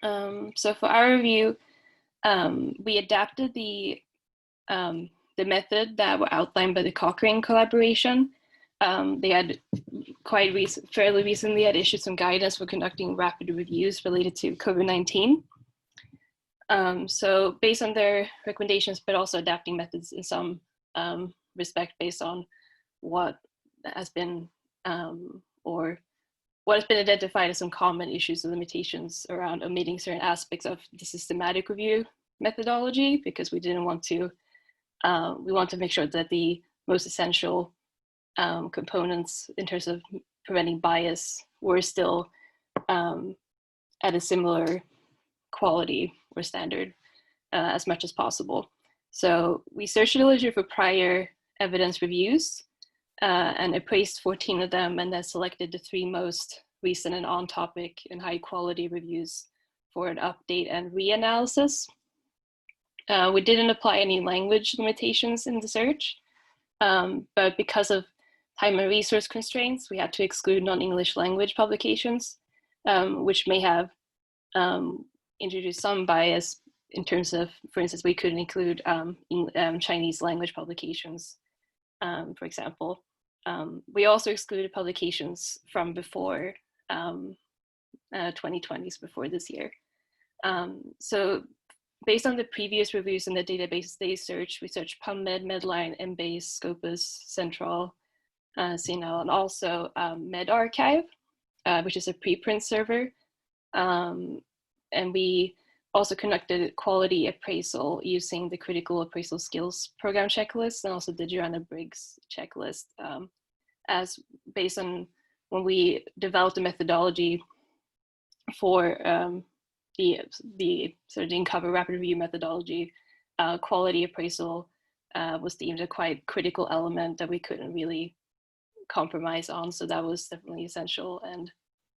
D: So for our review, we adapted the method that were outlined by the Cochrane collaboration. They had fairly recently had issued some guidance for conducting rapid reviews related to COVID-19. So based on their recommendations, but also adapting methods in some respect based on what has been what has been identified as some common issues and limitations around omitting certain aspects of the systematic review methodology, because we didn't want to, we want to make sure that the most essential components in terms of preventing bias were still at a similar quality or standard as much as possible. So we searched the literature for prior evidence reviews and appraised 14 of them, and then selected the 3 most recent and on-topic and high-quality reviews for an update and reanalysis. We didn't apply any language limitations in the search, but because of time and resource constraints, we had to exclude non-English language publications, which may have introduced some bias in terms of, for instance, we couldn't include Chinese language publications, for example. We also excluded publications from before 2020s, before this year. So based on the previous reviews in the database they searched, we searched PubMed, Medline, Embase, Scopus, Central, CNL, and also medRxiv, which is a preprint server. And we also conducted quality appraisal using the Critical Appraisal Skills Program checklist and also the Joanna-Briggs checklist, as based on when we developed a methodology for the sort of Uncover rapid review methodology, quality appraisal was deemed a quite critical element that we couldn't really compromise on. So that was definitely essential and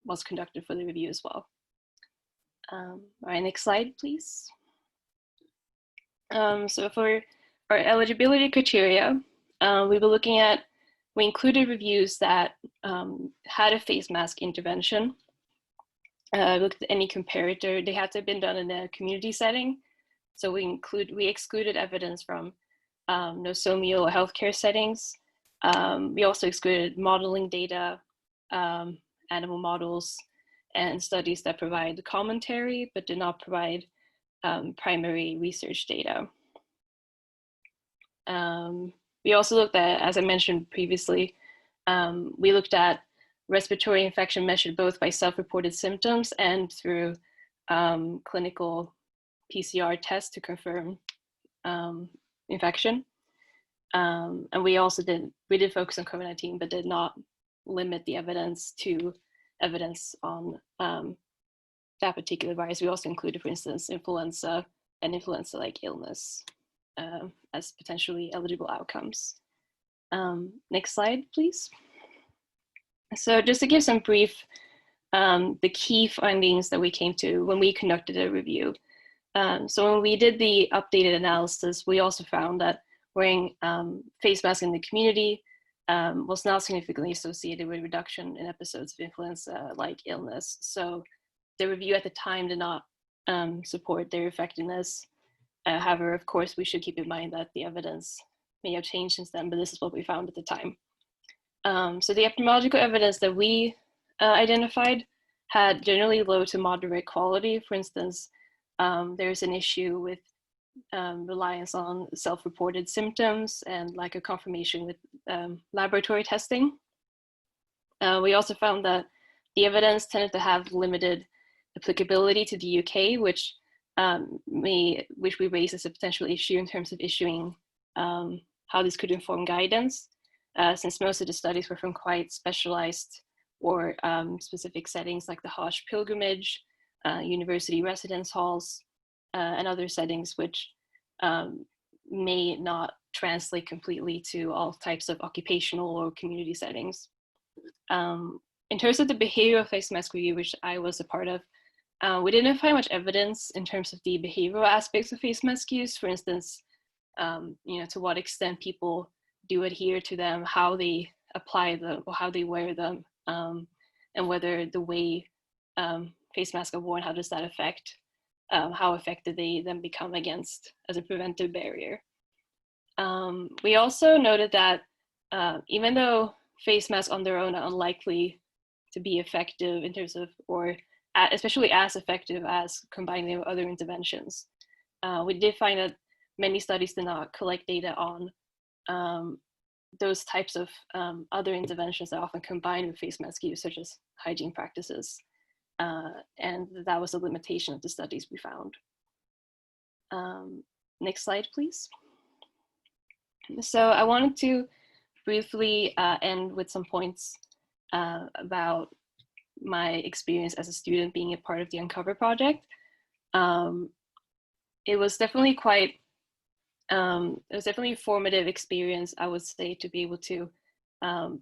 D: was conducted for the review as well. All right, next slide, please. So for our eligibility criteria, we were looking at, we included reviews that had a face mask intervention. Looked at any comparator. They had to have been done in a community setting. So we excluded evidence from nosomial or healthcare settings. We also excluded modeling data, animal models, and studies that provide commentary but did not provide primary research data. We also looked at, as I mentioned previously, we looked at respiratory infection measured both by self-reported symptoms and through clinical PCR tests to confirm infection. And we also did focus on COVID-19, but did not limit the evidence to evidence on that particular virus. We also included, for instance, influenza and influenza-like illness as potentially eligible outcomes. Next slide, please. So just to give some brief, the key findings that we came to when we conducted a review. So when we did the updated analysis, we also found that wearing face masks in the community was not significantly associated with reduction in episodes of influenza-like illness. So the review at the time did not support their effectiveness. However, of course, we should keep in mind that the evidence may have changed since then, but this is what we found at the time. So the epidemiological evidence that we identified had generally low to moderate quality. For instance, there's an issue with reliance on self-reported symptoms and lack of confirmation with laboratory testing. We also found that the evidence tended to have limited applicability to the UK, which we raised as a potential issue in terms of issuing how this could inform guidance, since most of the studies were from quite specialized or specific settings like the Hajj pilgrimage, university residence halls, and other settings which may not translate completely to all types of occupational or community settings. In terms of the behavioral face mask review, which I was a part of, we didn't find much evidence in terms of the behavioral aspects of face mask use. For instance, to what extent people do adhere to them, how they apply them, or how they wear them, and whether the way face masks are worn, how does that affect how effective they then become against as a preventive barrier. We also noted that even though face masks on their own are unlikely to be effective in terms of, or especially as effective as combining with other interventions, we did find that many studies did not collect data on those types of other interventions that often combine with face mask use, such as hygiene practices. And that was a limitation of the studies we found. Next slide, please. So I wanted to briefly end with some points about my experience as a student being a part of the Uncover project. It was definitely quite, it was definitely a formative experience, I would say, to be able to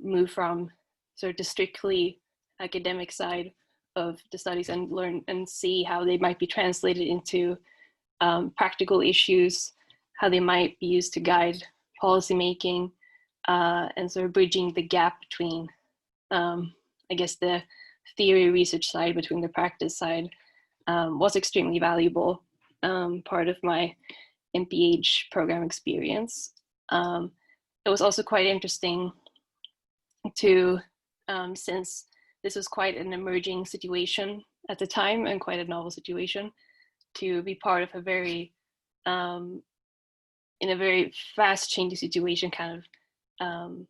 D: move from sort of the strictly academic side of the studies and learn and see how they might be translated into practical issues, how they might be used to guide policymaking, and sort of bridging the gap between, I guess, the theory research side between the practice side was extremely valuable. part of my MPH program experience. It was also quite interesting to, since this was quite an emerging situation at the time and quite a novel situation, to be part of a very, in a very fast changing situation, kind of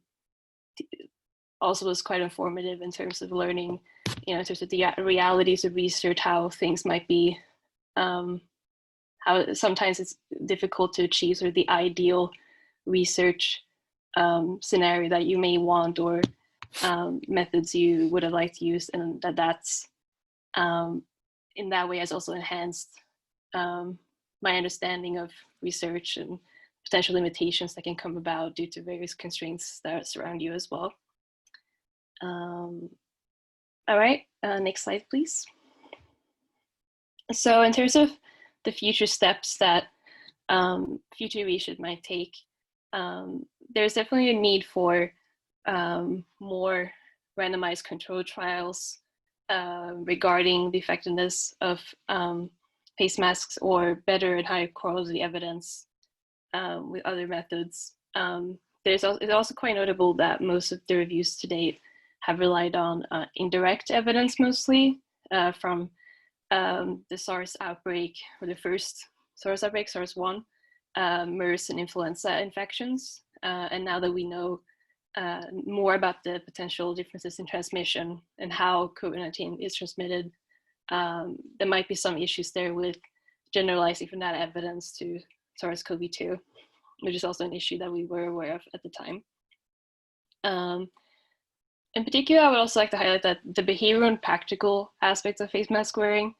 D: also was quite informative in terms of learning, you know, in terms of the realities of research, how things might be, how sometimes it's difficult to achieve sort of the ideal research scenario that you may want, or methods you would have liked to use, and that's in that way has also enhanced my understanding of research and potential limitations that can come about due to various constraints that surround you as well. All right, next slide, please. So in terms of the future steps that future research might take, there's definitely a need for more randomized control trials regarding the effectiveness of face masks, or better and higher quality evidence with other methods. It's also quite notable that most of the reviews to date have relied on indirect evidence, mostly from the SARS outbreak, or the first SARS outbreak, SARS-1, MERS and influenza infections. And now that we know more about the potential differences in transmission and how COVID-19 is transmitted, there might be some issues there with generalizing from that evidence to SARS-CoV-2, which is also an issue that we were aware of at the time. In particular, I would also like to highlight that the behavioral and practical aspects of face mask wearing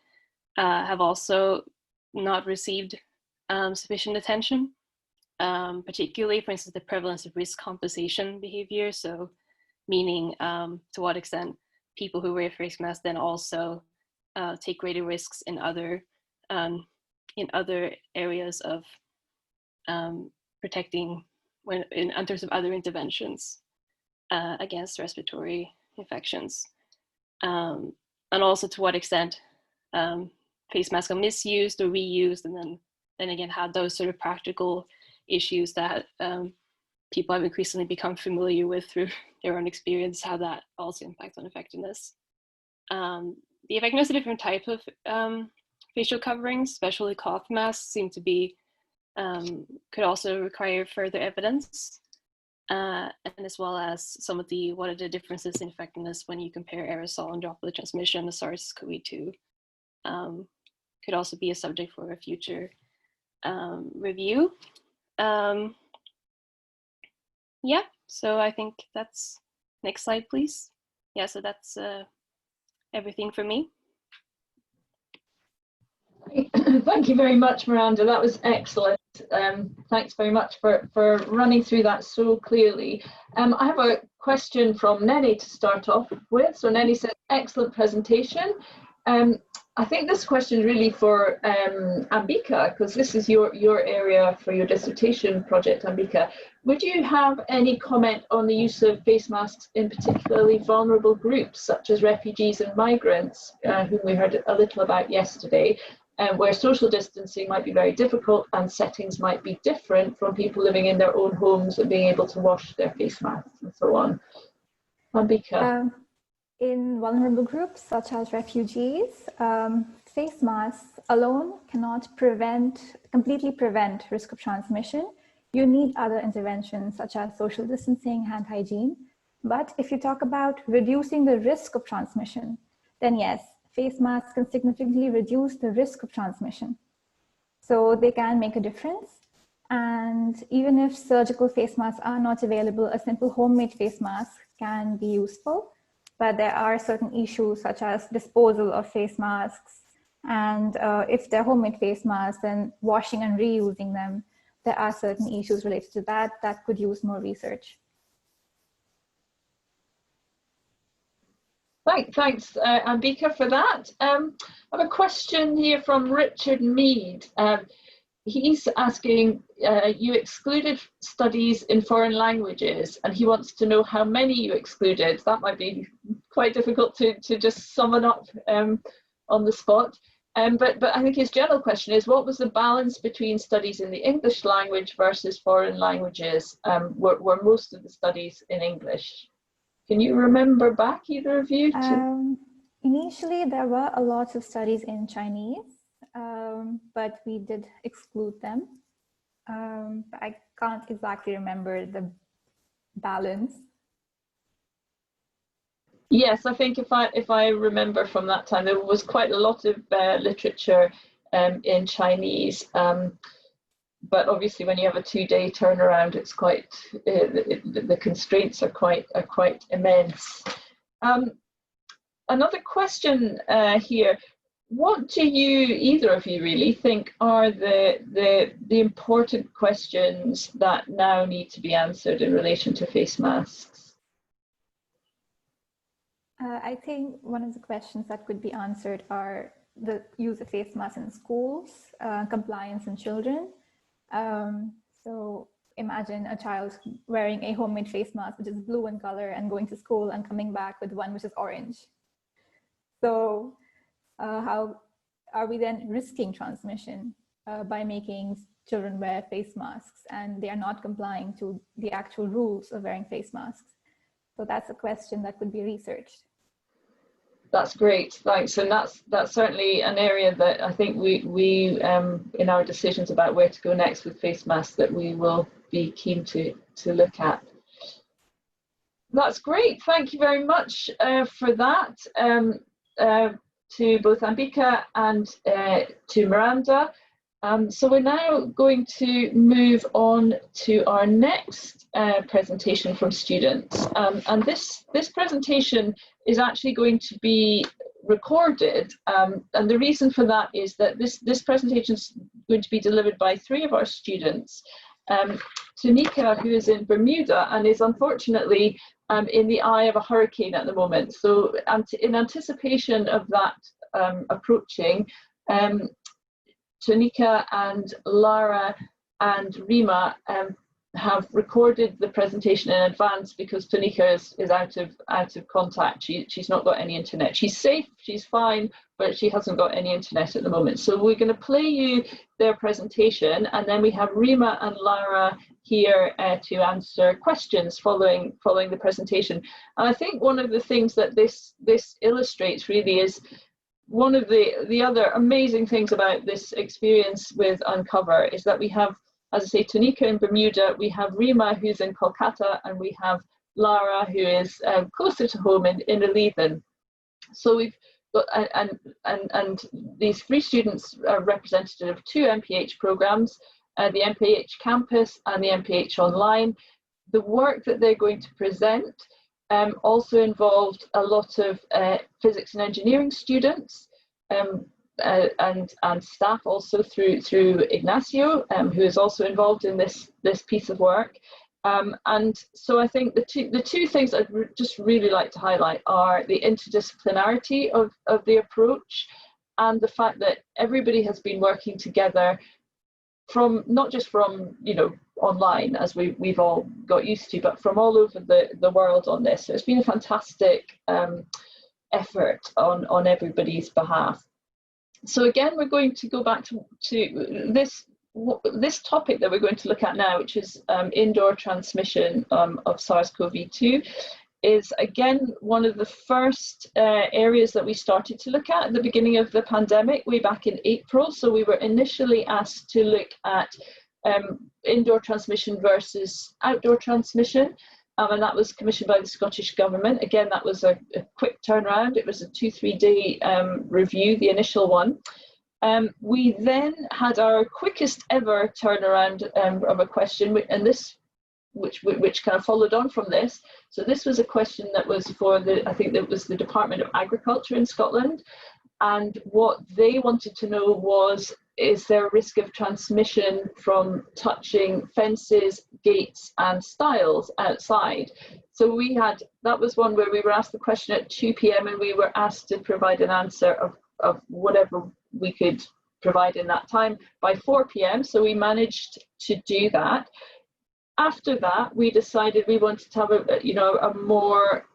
D: have also not received sufficient attention, particularly, for instance, the prevalence of risk compensation behavior. So meaning to what extent people who wear face masks then also take greater risks in other areas of protecting in terms of other interventions against respiratory infections, and also to what extent face masks are misused or reused, and then again how those sort of practical issues that people have increasingly become familiar with through their own experience, how that also impacts on effectiveness. The effectiveness of different types of facial coverings, especially cloth masks, seem to be could also require further evidence, and as well as some of what are the differences in effectiveness when you compare aerosol and droplet transmission to SARS-CoV-2, could also be a subject for a future review. Yeah, so I think that's, next slide, please. Yeah, so that's everything for me.
C: Thank you very much, Miranda. That was excellent. Thanks very much for running through that so clearly. I have a question from Nenny to start off with. So Nenny said, excellent presentation. I think this question is really for Ambika, because this is your area for your dissertation project, Ambika. Would you have any comment on the use of face masks in particularly vulnerable groups, such as refugees and migrants, whom we heard a little about yesterday, where social distancing might be very difficult and settings might be different from people living in their own homes and being able to wash their face masks and so on? Ambika.
E: In vulnerable groups such as refugees, face masks alone cannot completely prevent risk of transmission. You need other interventions such as social distancing, hand hygiene. But if you talk about reducing the risk of transmission, then yes, face masks can significantly reduce the risk of transmission. So they can make a difference. And even if surgical face masks are not available, a simple homemade face mask can be useful. But there are certain issues such as disposal of face masks. And if they're homemade face masks, then washing and reusing them, there are certain issues related to that could use more research.
C: Thanks, Ambika, for that. I have a question here from Richard Mead. He's asking, you excluded studies in foreign languages, and he wants to know how many you excluded. That might be quite difficult to just sum it up on the spot. But I think his general question is, what was the balance between studies in the English language versus foreign languages? Were most of the studies in English? Can you remember back, either of you?
E: Initially, there were a lot of studies in Chinese, but we did exclude them. I can't exactly remember the balance.
C: Yes, I think if I remember from that time, there was quite a lot of literature in Chinese, but obviously when you have a 2-day turnaround, it's quite the constraints are quite immense. Another question here: what do you, either of you really, think are the important questions that now need to be answered in relation to face masks?
E: I think one of the questions that could be answered are the use of face masks in schools, compliance in children. So imagine a child wearing a homemade face mask which is blue in color and going to school and coming back with one which is orange. So how are we then risking transmission by making children wear face masks and they are not complying to the actual rules of wearing face masks? So that's a question that could be researched.
C: That's great, thanks. And that's certainly an area that I think we in our decisions about where to go next with face masks, that we will be keen to look at. That's great. Thank you very much for that to both Ambika and to Miranda. So we're now going to move on to our next presentation from students. And this presentation is actually going to be recorded. And the reason for that is that this presentation is going to be delivered by 3 of our students. Tunika, who is in Bermuda and is unfortunately in the eye of a hurricane at the moment. So in anticipation of that approaching, Tunika and Lara and Rima have recorded the presentation in advance because Tunika is out of contact. She's not got any internet. She's safe, she's fine, but she hasn't got any internet at the moment. So we're going to play you their presentation, and then we have Rima and Lara here to answer questions following the presentation. And I think one of the things that this illustrates really is one of the other amazing things about this experience with Uncover is that we have, as I say, Tunika in Bermuda, we have Rima who's in Kolkata, and we have Lara who is closer to home in Leiden. So we've got, and these 3 students are representative of 2 MPH programs, the MPH Campus and the MPH Online. The work that they're going to present also involved a lot of physics and engineering students and staff also through Ignazio, who is also involved in this piece of work. And so I think the two things I'd just really like to highlight are the interdisciplinarity of the approach, and the fact that everybody has been working together from not just from online, as we've all got used to, but from all over the world on this. So it's been a fantastic effort on everybody's behalf. So again, we're going to go back to this topic that we're going to look at now, which is indoor transmission of SARS-CoV-2, is again one of the first areas that we started to look at the beginning of the pandemic, way back in April. So we were initially asked to look at indoor transmission versus outdoor transmission, and that was commissioned by the Scottish Government. Again, that was a quick turnaround. It was a 2-3 day review, the initial one. We then had our quickest ever turnaround of a question, and this which kind of followed on from this. So this was a question that was for I think it was the Department of Agriculture in Scotland, and what they wanted to know was, is there a risk of transmission from touching fences, gates and stiles outside? So that was one where we were asked the question at 2 p.m. and we were asked to provide an answer of whatever we could provide in that time by 4 p.m. So we managed to do that. After that, we decided we wanted to have a more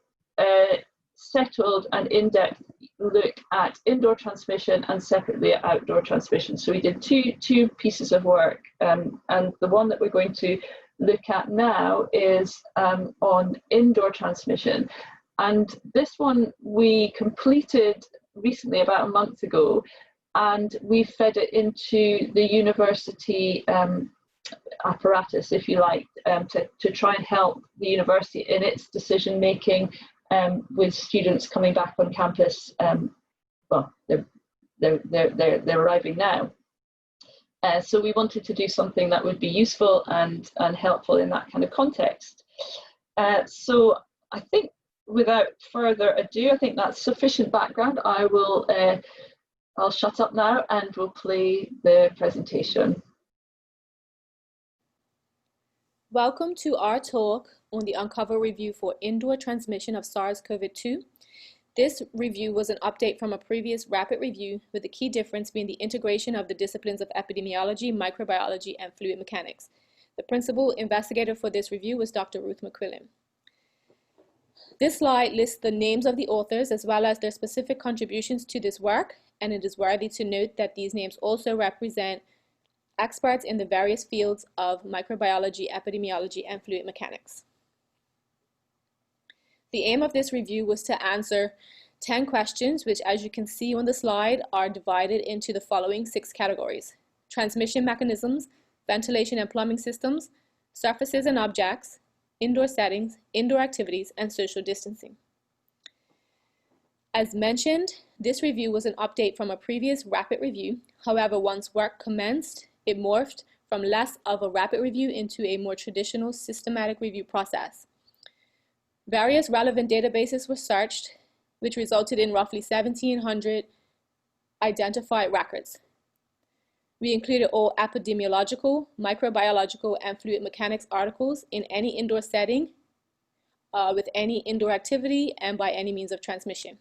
C: settled and in-depth look at indoor transmission and separately at outdoor transmission. So we did two pieces of work, and the one that we're going to look at now is on indoor transmission. And this one we completed recently, about a month ago, and we fed it into the university apparatus, if you like, to try and help the university in its decision making with students coming back on campus. Well, they're arriving now. So we wanted to do something that would be useful and helpful in that kind of context. So I think without further ado, I think that's sufficient background. I'll shut up now and we'll play the presentation.
F: Welcome to our talk on the Uncover review for indoor transmission of SARS-CoV-2. This review was an update from a previous rapid review, with the key difference being the integration of the disciplines of epidemiology, microbiology, and fluid mechanics. The principal investigator for this review was Dr. Ruth McQuillan. This slide lists the names of the authors as well as their specific contributions to this work, and it is worthy to note that these names also represent experts in the various fields of microbiology, epidemiology, and fluid mechanics. The aim of this review was to answer 10 questions, which, as you can see on the slide, are divided into the following 6 categories: transmission mechanisms, ventilation and plumbing systems, surfaces and objects, indoor settings, indoor activities, and social distancing. As mentioned, this review was an update from a previous rapid review. However, once work commenced, it morphed from less of a rapid review into a more traditional systematic review process. Various relevant databases were searched, which resulted in roughly 1,700 identified records. We included all epidemiological, microbiological, and fluid mechanics articles in any indoor setting, with any indoor activity, and by any means of transmission.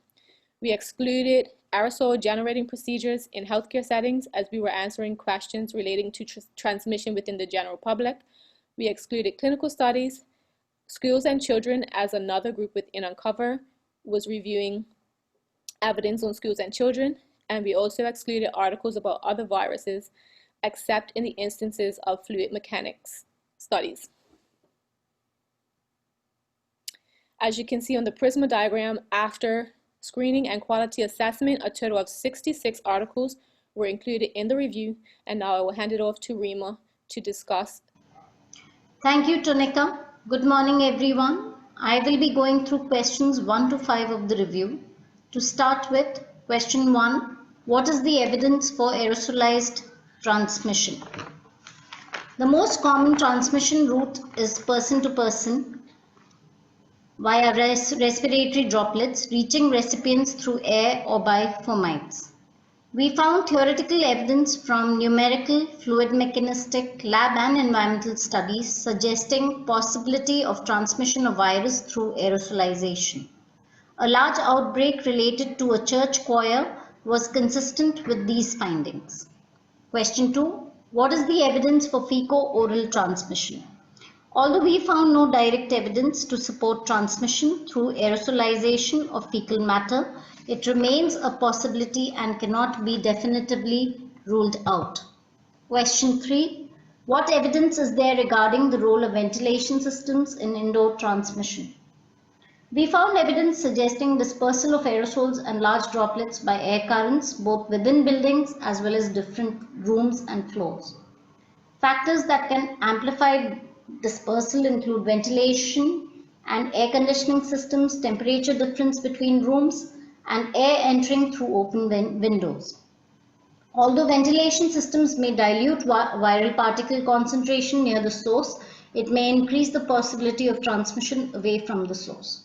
F: We excluded aerosol generating procedures in healthcare settings, as we were answering questions relating to transmission within the general public. We excluded clinical studies. Schools and children, as another group within Uncover, was reviewing evidence on schools and children, and we also excluded articles about other viruses, except in the instances of fluid mechanics studies. As you can see on the Prisma diagram, after screening and quality assessment, a total of 66 articles were included in the review, and now I will hand it off to Rima to discuss.
G: Thank you, Tonika. Good morning, everyone. I will be going through questions 1 to 5 of the review. To start with, question 1, what is the evidence for aerosolized transmission? The most common transmission route is person to person via respiratory droplets reaching recipients through air or by fomites. We found theoretical evidence from numerical, fluid mechanistic, lab and environmental studies suggesting possibility of transmission of virus through aerosolization. A large outbreak related to a church choir was consistent with these findings. Question 2. What is the evidence for fecal-oral transmission? Although we found no direct evidence to support transmission through aerosolization of fecal matter, it remains a possibility and cannot be definitively ruled out. Question 3. What evidence is there regarding the role of ventilation systems in indoor transmission? We found evidence suggesting dispersal of aerosols and large droplets by air currents both within buildings as well as different rooms and floors. Factors that can amplify dispersal include ventilation and air conditioning systems, temperature difference between rooms, and air entering through open windows. Although ventilation systems may dilute viral particle concentration near the source, it may increase the possibility of transmission away from the source.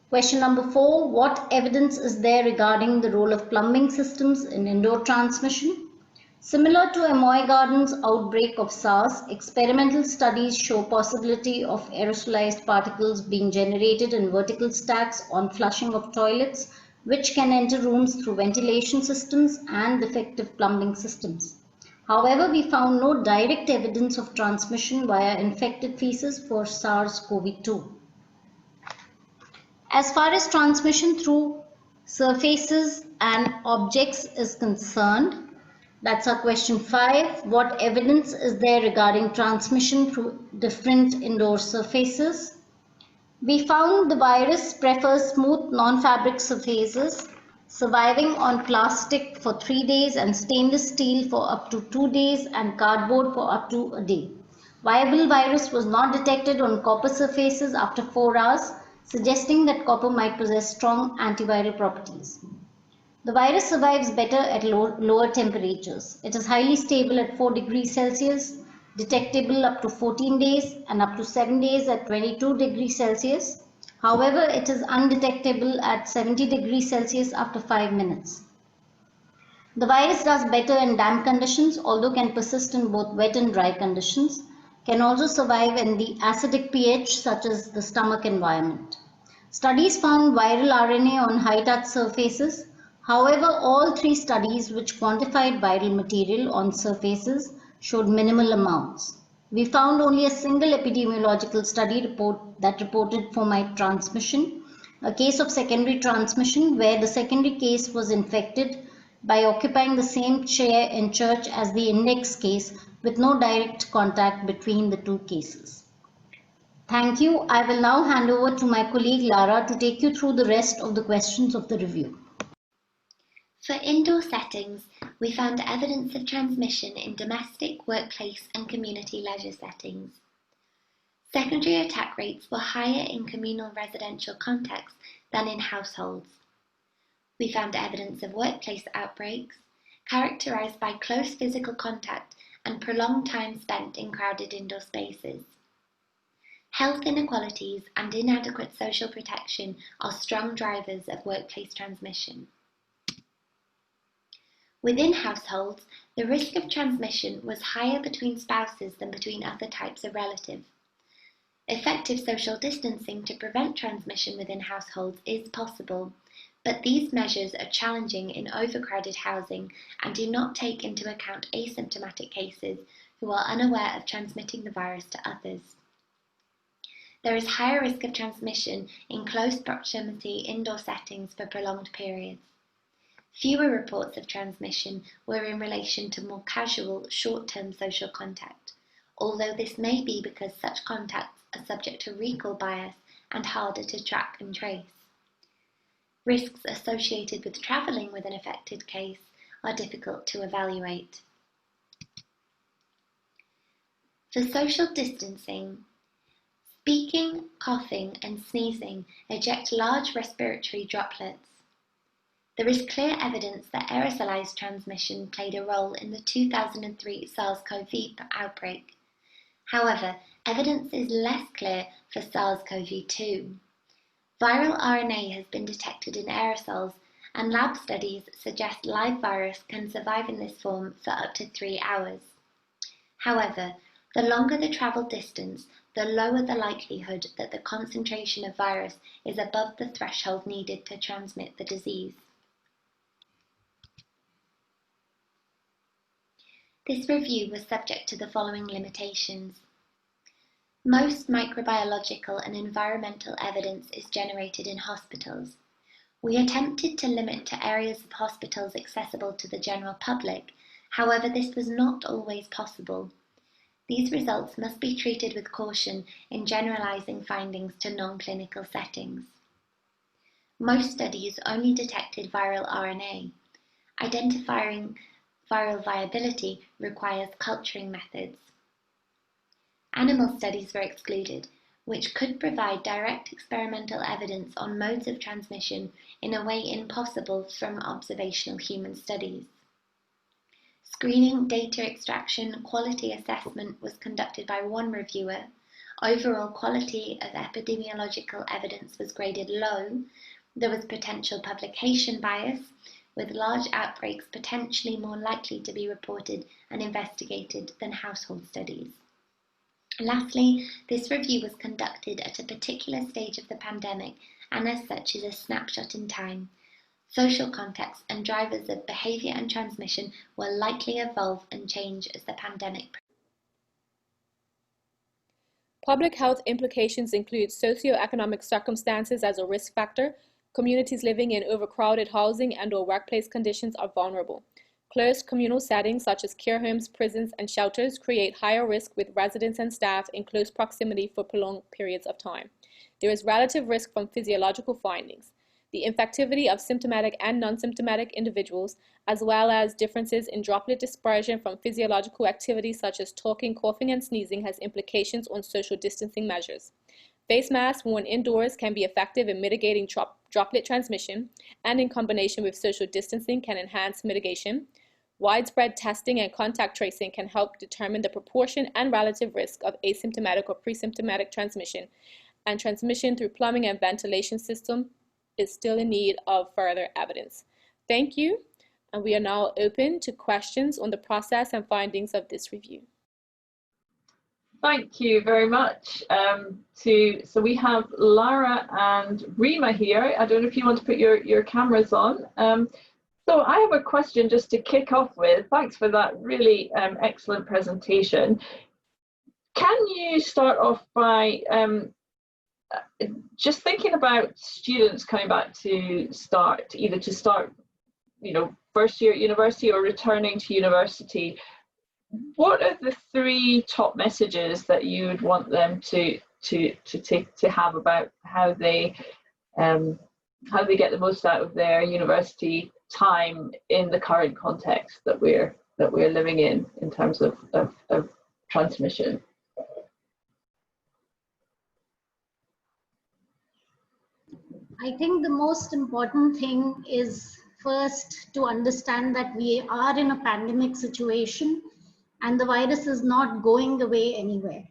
G: Question number 4, what evidence is there regarding the role of plumbing systems in indoor transmission? Similar to Amoy Garden's outbreak of SARS, experimental studies show possibility of aerosolized particles being generated in vertical stacks on flushing of toilets, which can enter rooms through ventilation systems and defective plumbing systems. However, we found no direct evidence of transmission via infected feces for SARS-CoV-2. As far as transmission through surfaces and objects is concerned, that's our question 5. What evidence is there regarding transmission through different indoor surfaces? We found the virus prefers smooth non-fabric surfaces, surviving on plastic for 3 days and stainless steel for up to 2 days and cardboard for up to a day. Viable virus was not detected on copper surfaces after 4 hours, suggesting that copper might possess strong antiviral properties. The virus survives better at lower temperatures. It is highly stable at 4 degrees Celsius, detectable up to 14 days and up to 7 days at 22 degrees Celsius. However, it is undetectable at 70 degrees Celsius after 5 minutes. The virus does better in damp conditions, although can persist in both wet and dry conditions, can also survive in the acidic pH such as the stomach environment. Studies found viral RNA on high-touch surfaces. However, all 3 studies which quantified viral material on surfaces showed minimal amounts. We found only a single epidemiological study that reported fomite transmission, a case of secondary transmission where the secondary case was infected by occupying the same chair in church as the index case with no direct contact between the 2 cases. Thank you. I will now hand over to my colleague Lara to take you through the rest of the questions of the review.
H: For indoor settings, we found evidence of transmission in domestic, workplace and community leisure settings. Secondary attack rates were higher in communal residential contexts than in households. We found evidence of workplace outbreaks, characterized by close physical contact and prolonged time spent in crowded indoor spaces. Health inequalities and inadequate social protection are strong drivers of workplace transmission. Within households, the risk of transmission was higher between spouses than between other types of relative. Effective social distancing to prevent transmission within households is possible, but these measures are challenging in overcrowded housing and do not take into account asymptomatic cases who are unaware of transmitting the virus to others. There is higher risk of transmission in close proximity indoor settings for prolonged periods. Fewer reports of transmission were in relation to more casual, short-term social contact, although this may be because such contacts are subject to recall bias and harder to track and trace. Risks associated with travelling with an affected case are difficult to evaluate. For social distancing, speaking, coughing and sneezing eject large respiratory droplets. There is clear evidence that aerosolized transmission played a role in the 2003 SARS-CoV outbreak. However, evidence is less clear for SARS-CoV-2. Viral RNA has been detected in aerosols, and lab studies suggest live virus can survive in this form for up to 3 hours. However, the longer the travel distance, the lower the likelihood that the concentration of virus is above the threshold needed to transmit the disease. This review was subject to the following limitations. Most microbiological and environmental evidence is generated in hospitals. We attempted to limit to areas of hospitals accessible to the general public, however this was not always possible. These results must be treated with caution in generalizing findings to non-clinical settings. Most studies only detected viral RNA. Identifying viral viability requires culturing methods. Animal studies were excluded, which could provide direct experimental evidence on modes of transmission in a way impossible from observational human studies. Screening, data extraction, quality assessment was conducted by 1 reviewer. Overall quality of epidemiological evidence was graded low. There was potential publication bias, with large outbreaks potentially more likely to be reported and investigated than household studies. Lastly, this review was conducted at a particular stage of the pandemic and as such is a snapshot in time. Social contexts and drivers of behaviour and transmission will likely evolve and change as the pandemic.
F: Public health implications include socioeconomic circumstances as a risk factor. Communities living in overcrowded housing and/or workplace conditions are vulnerable. Closed communal settings such as care homes, prisons, and shelters create higher risk with residents and staff in close proximity for prolonged periods of time. There is relative risk from physiological findings. The infectivity of symptomatic and non-symptomatic individuals, as well as differences in droplet dispersion from physiological activities such as talking, coughing, and sneezing, has implications on social distancing measures. Face masks worn indoors can be effective in mitigating droplet transmission, and in combination with social distancing can enhance mitigation. Widespread testing and contact tracing can help determine the proportion and relative risk of asymptomatic or pre-symptomatic transmission, and transmission through plumbing and ventilation system is still in need of further evidence. Thank you, and we are now open to questions on the process and findings of this review.
C: Thank you very much. So we have Lara and Rima here. I don't know if you want to put your cameras on. So I have a question just to kick off with. Thanks for that really excellent presentation. Can you start off by just thinking about students coming back to start, either to start, first year at university or returning to university? What are the 3 top messages that you would want them to have about how they get the most out of their university time in the current context that we're living in terms of transmission?
G: I think the most important thing is first to understand that we are in a pandemic situation and the virus is not going away anywhere.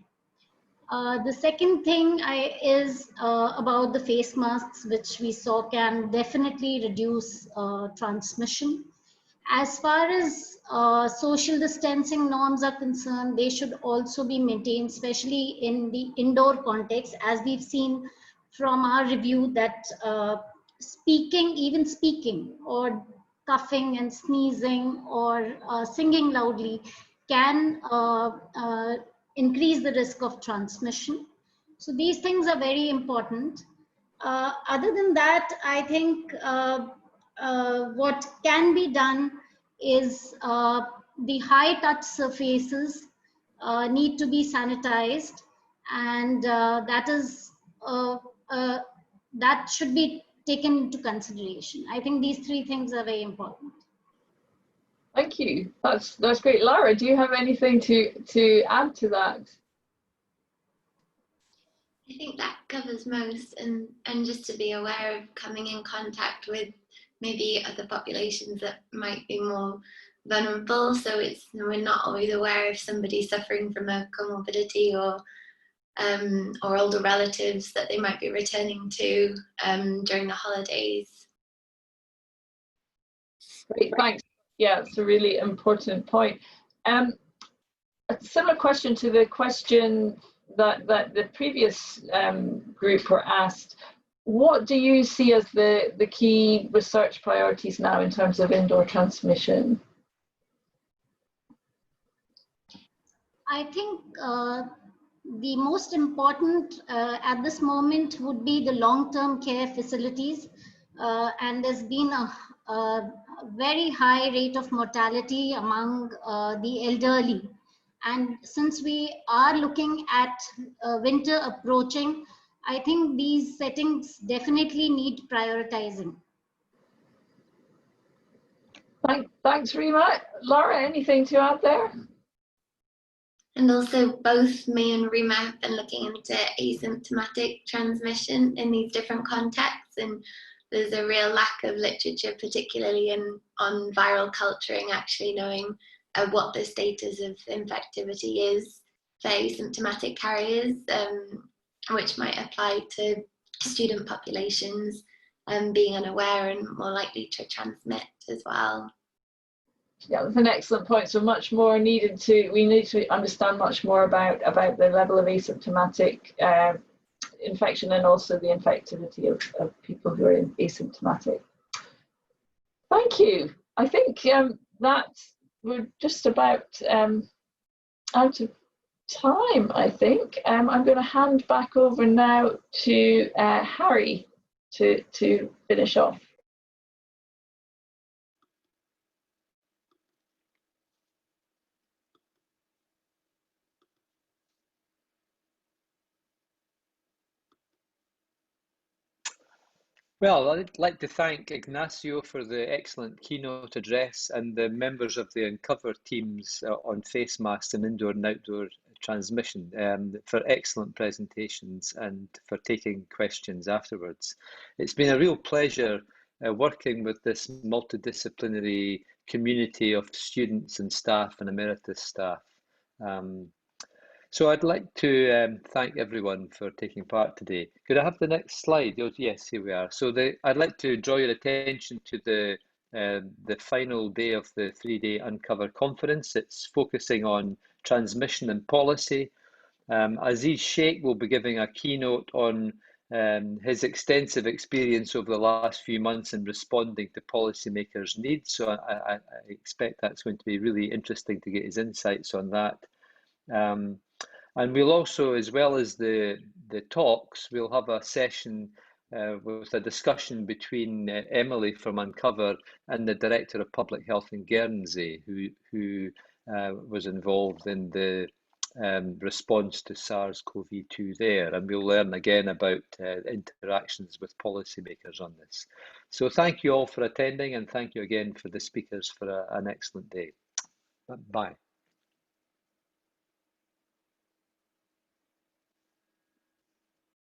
G: The second thing is about the face masks, which we saw can definitely reduce transmission. As far as social distancing norms are concerned, they should also be maintained, especially in the indoor context, as we've seen from our review that even speaking or coughing and sneezing or singing loudly can increase the risk of transmission. So these things are very important. Other than that, I think what can be done is the high touch surfaces need to be sanitized, and that should be taken into consideration. I think these 3 things are very important.
C: Thank you. That's great. Lara, do you have anything to add to that?
H: I think that covers most, and just to be aware of coming in contact with maybe other populations that might be more vulnerable. So we're not always aware if somebody's suffering from a comorbidity or older relatives that they might be returning to during the holidays.
C: Great, thanks. Yeah, it's a really important point. A similar question to the question that the previous group were asked. What do you see as the key research priorities now in terms of indoor transmission?
G: I think the most important at this moment would be the long-term care facilities, and there's been a very high rate of mortality among the elderly. And since we are looking at winter approaching, I think these settings definitely need prioritizing.
C: Thanks, Rima. Laura, anything to add there?
H: And also both me and Rima have been looking into asymptomatic transmission in these different contexts, and there's a real lack of literature, particularly on viral culturing, actually knowing what the status of infectivity is for asymptomatic carriers, which might apply to student populations, being unaware and more likely to transmit as well.
C: Yeah, that's an excellent point. So much more needed we need to understand much more about the level of asymptomatic infection and also the infectivity of people who are asymptomatic. Thank you. I think that we're just about out of time, I think. I'm going to hand back over now to Harry to finish off.
A: Well, I'd like to thank Ignazio for the excellent keynote address and the members of the Uncover teams on Facemasks and indoor and outdoor transmission for excellent presentations and for taking questions afterwards. It's been a real pleasure working with this multidisciplinary community of students and staff and emeritus staff. So I'd like to thank everyone for taking part today. Could I have the next slide? Oh, yes, here we are. So I'd like to draw your attention to the final day of the 3-day Uncover conference. It's focusing on transmission and policy. Aziz Sheikh will be giving a keynote on his extensive experience over the last few months in responding to policymakers' needs. So I expect that's going to be really interesting to get his insights on that. And we'll also, as well as the talks, we'll have a session with a discussion between Emily from Uncover and the Director of Public Health in Guernsey, who was involved in the response to SARS-CoV-2 there. And we'll learn again about interactions with policymakers on this. So thank you all for attending, and thank you again for the speakers for an excellent day. Bye.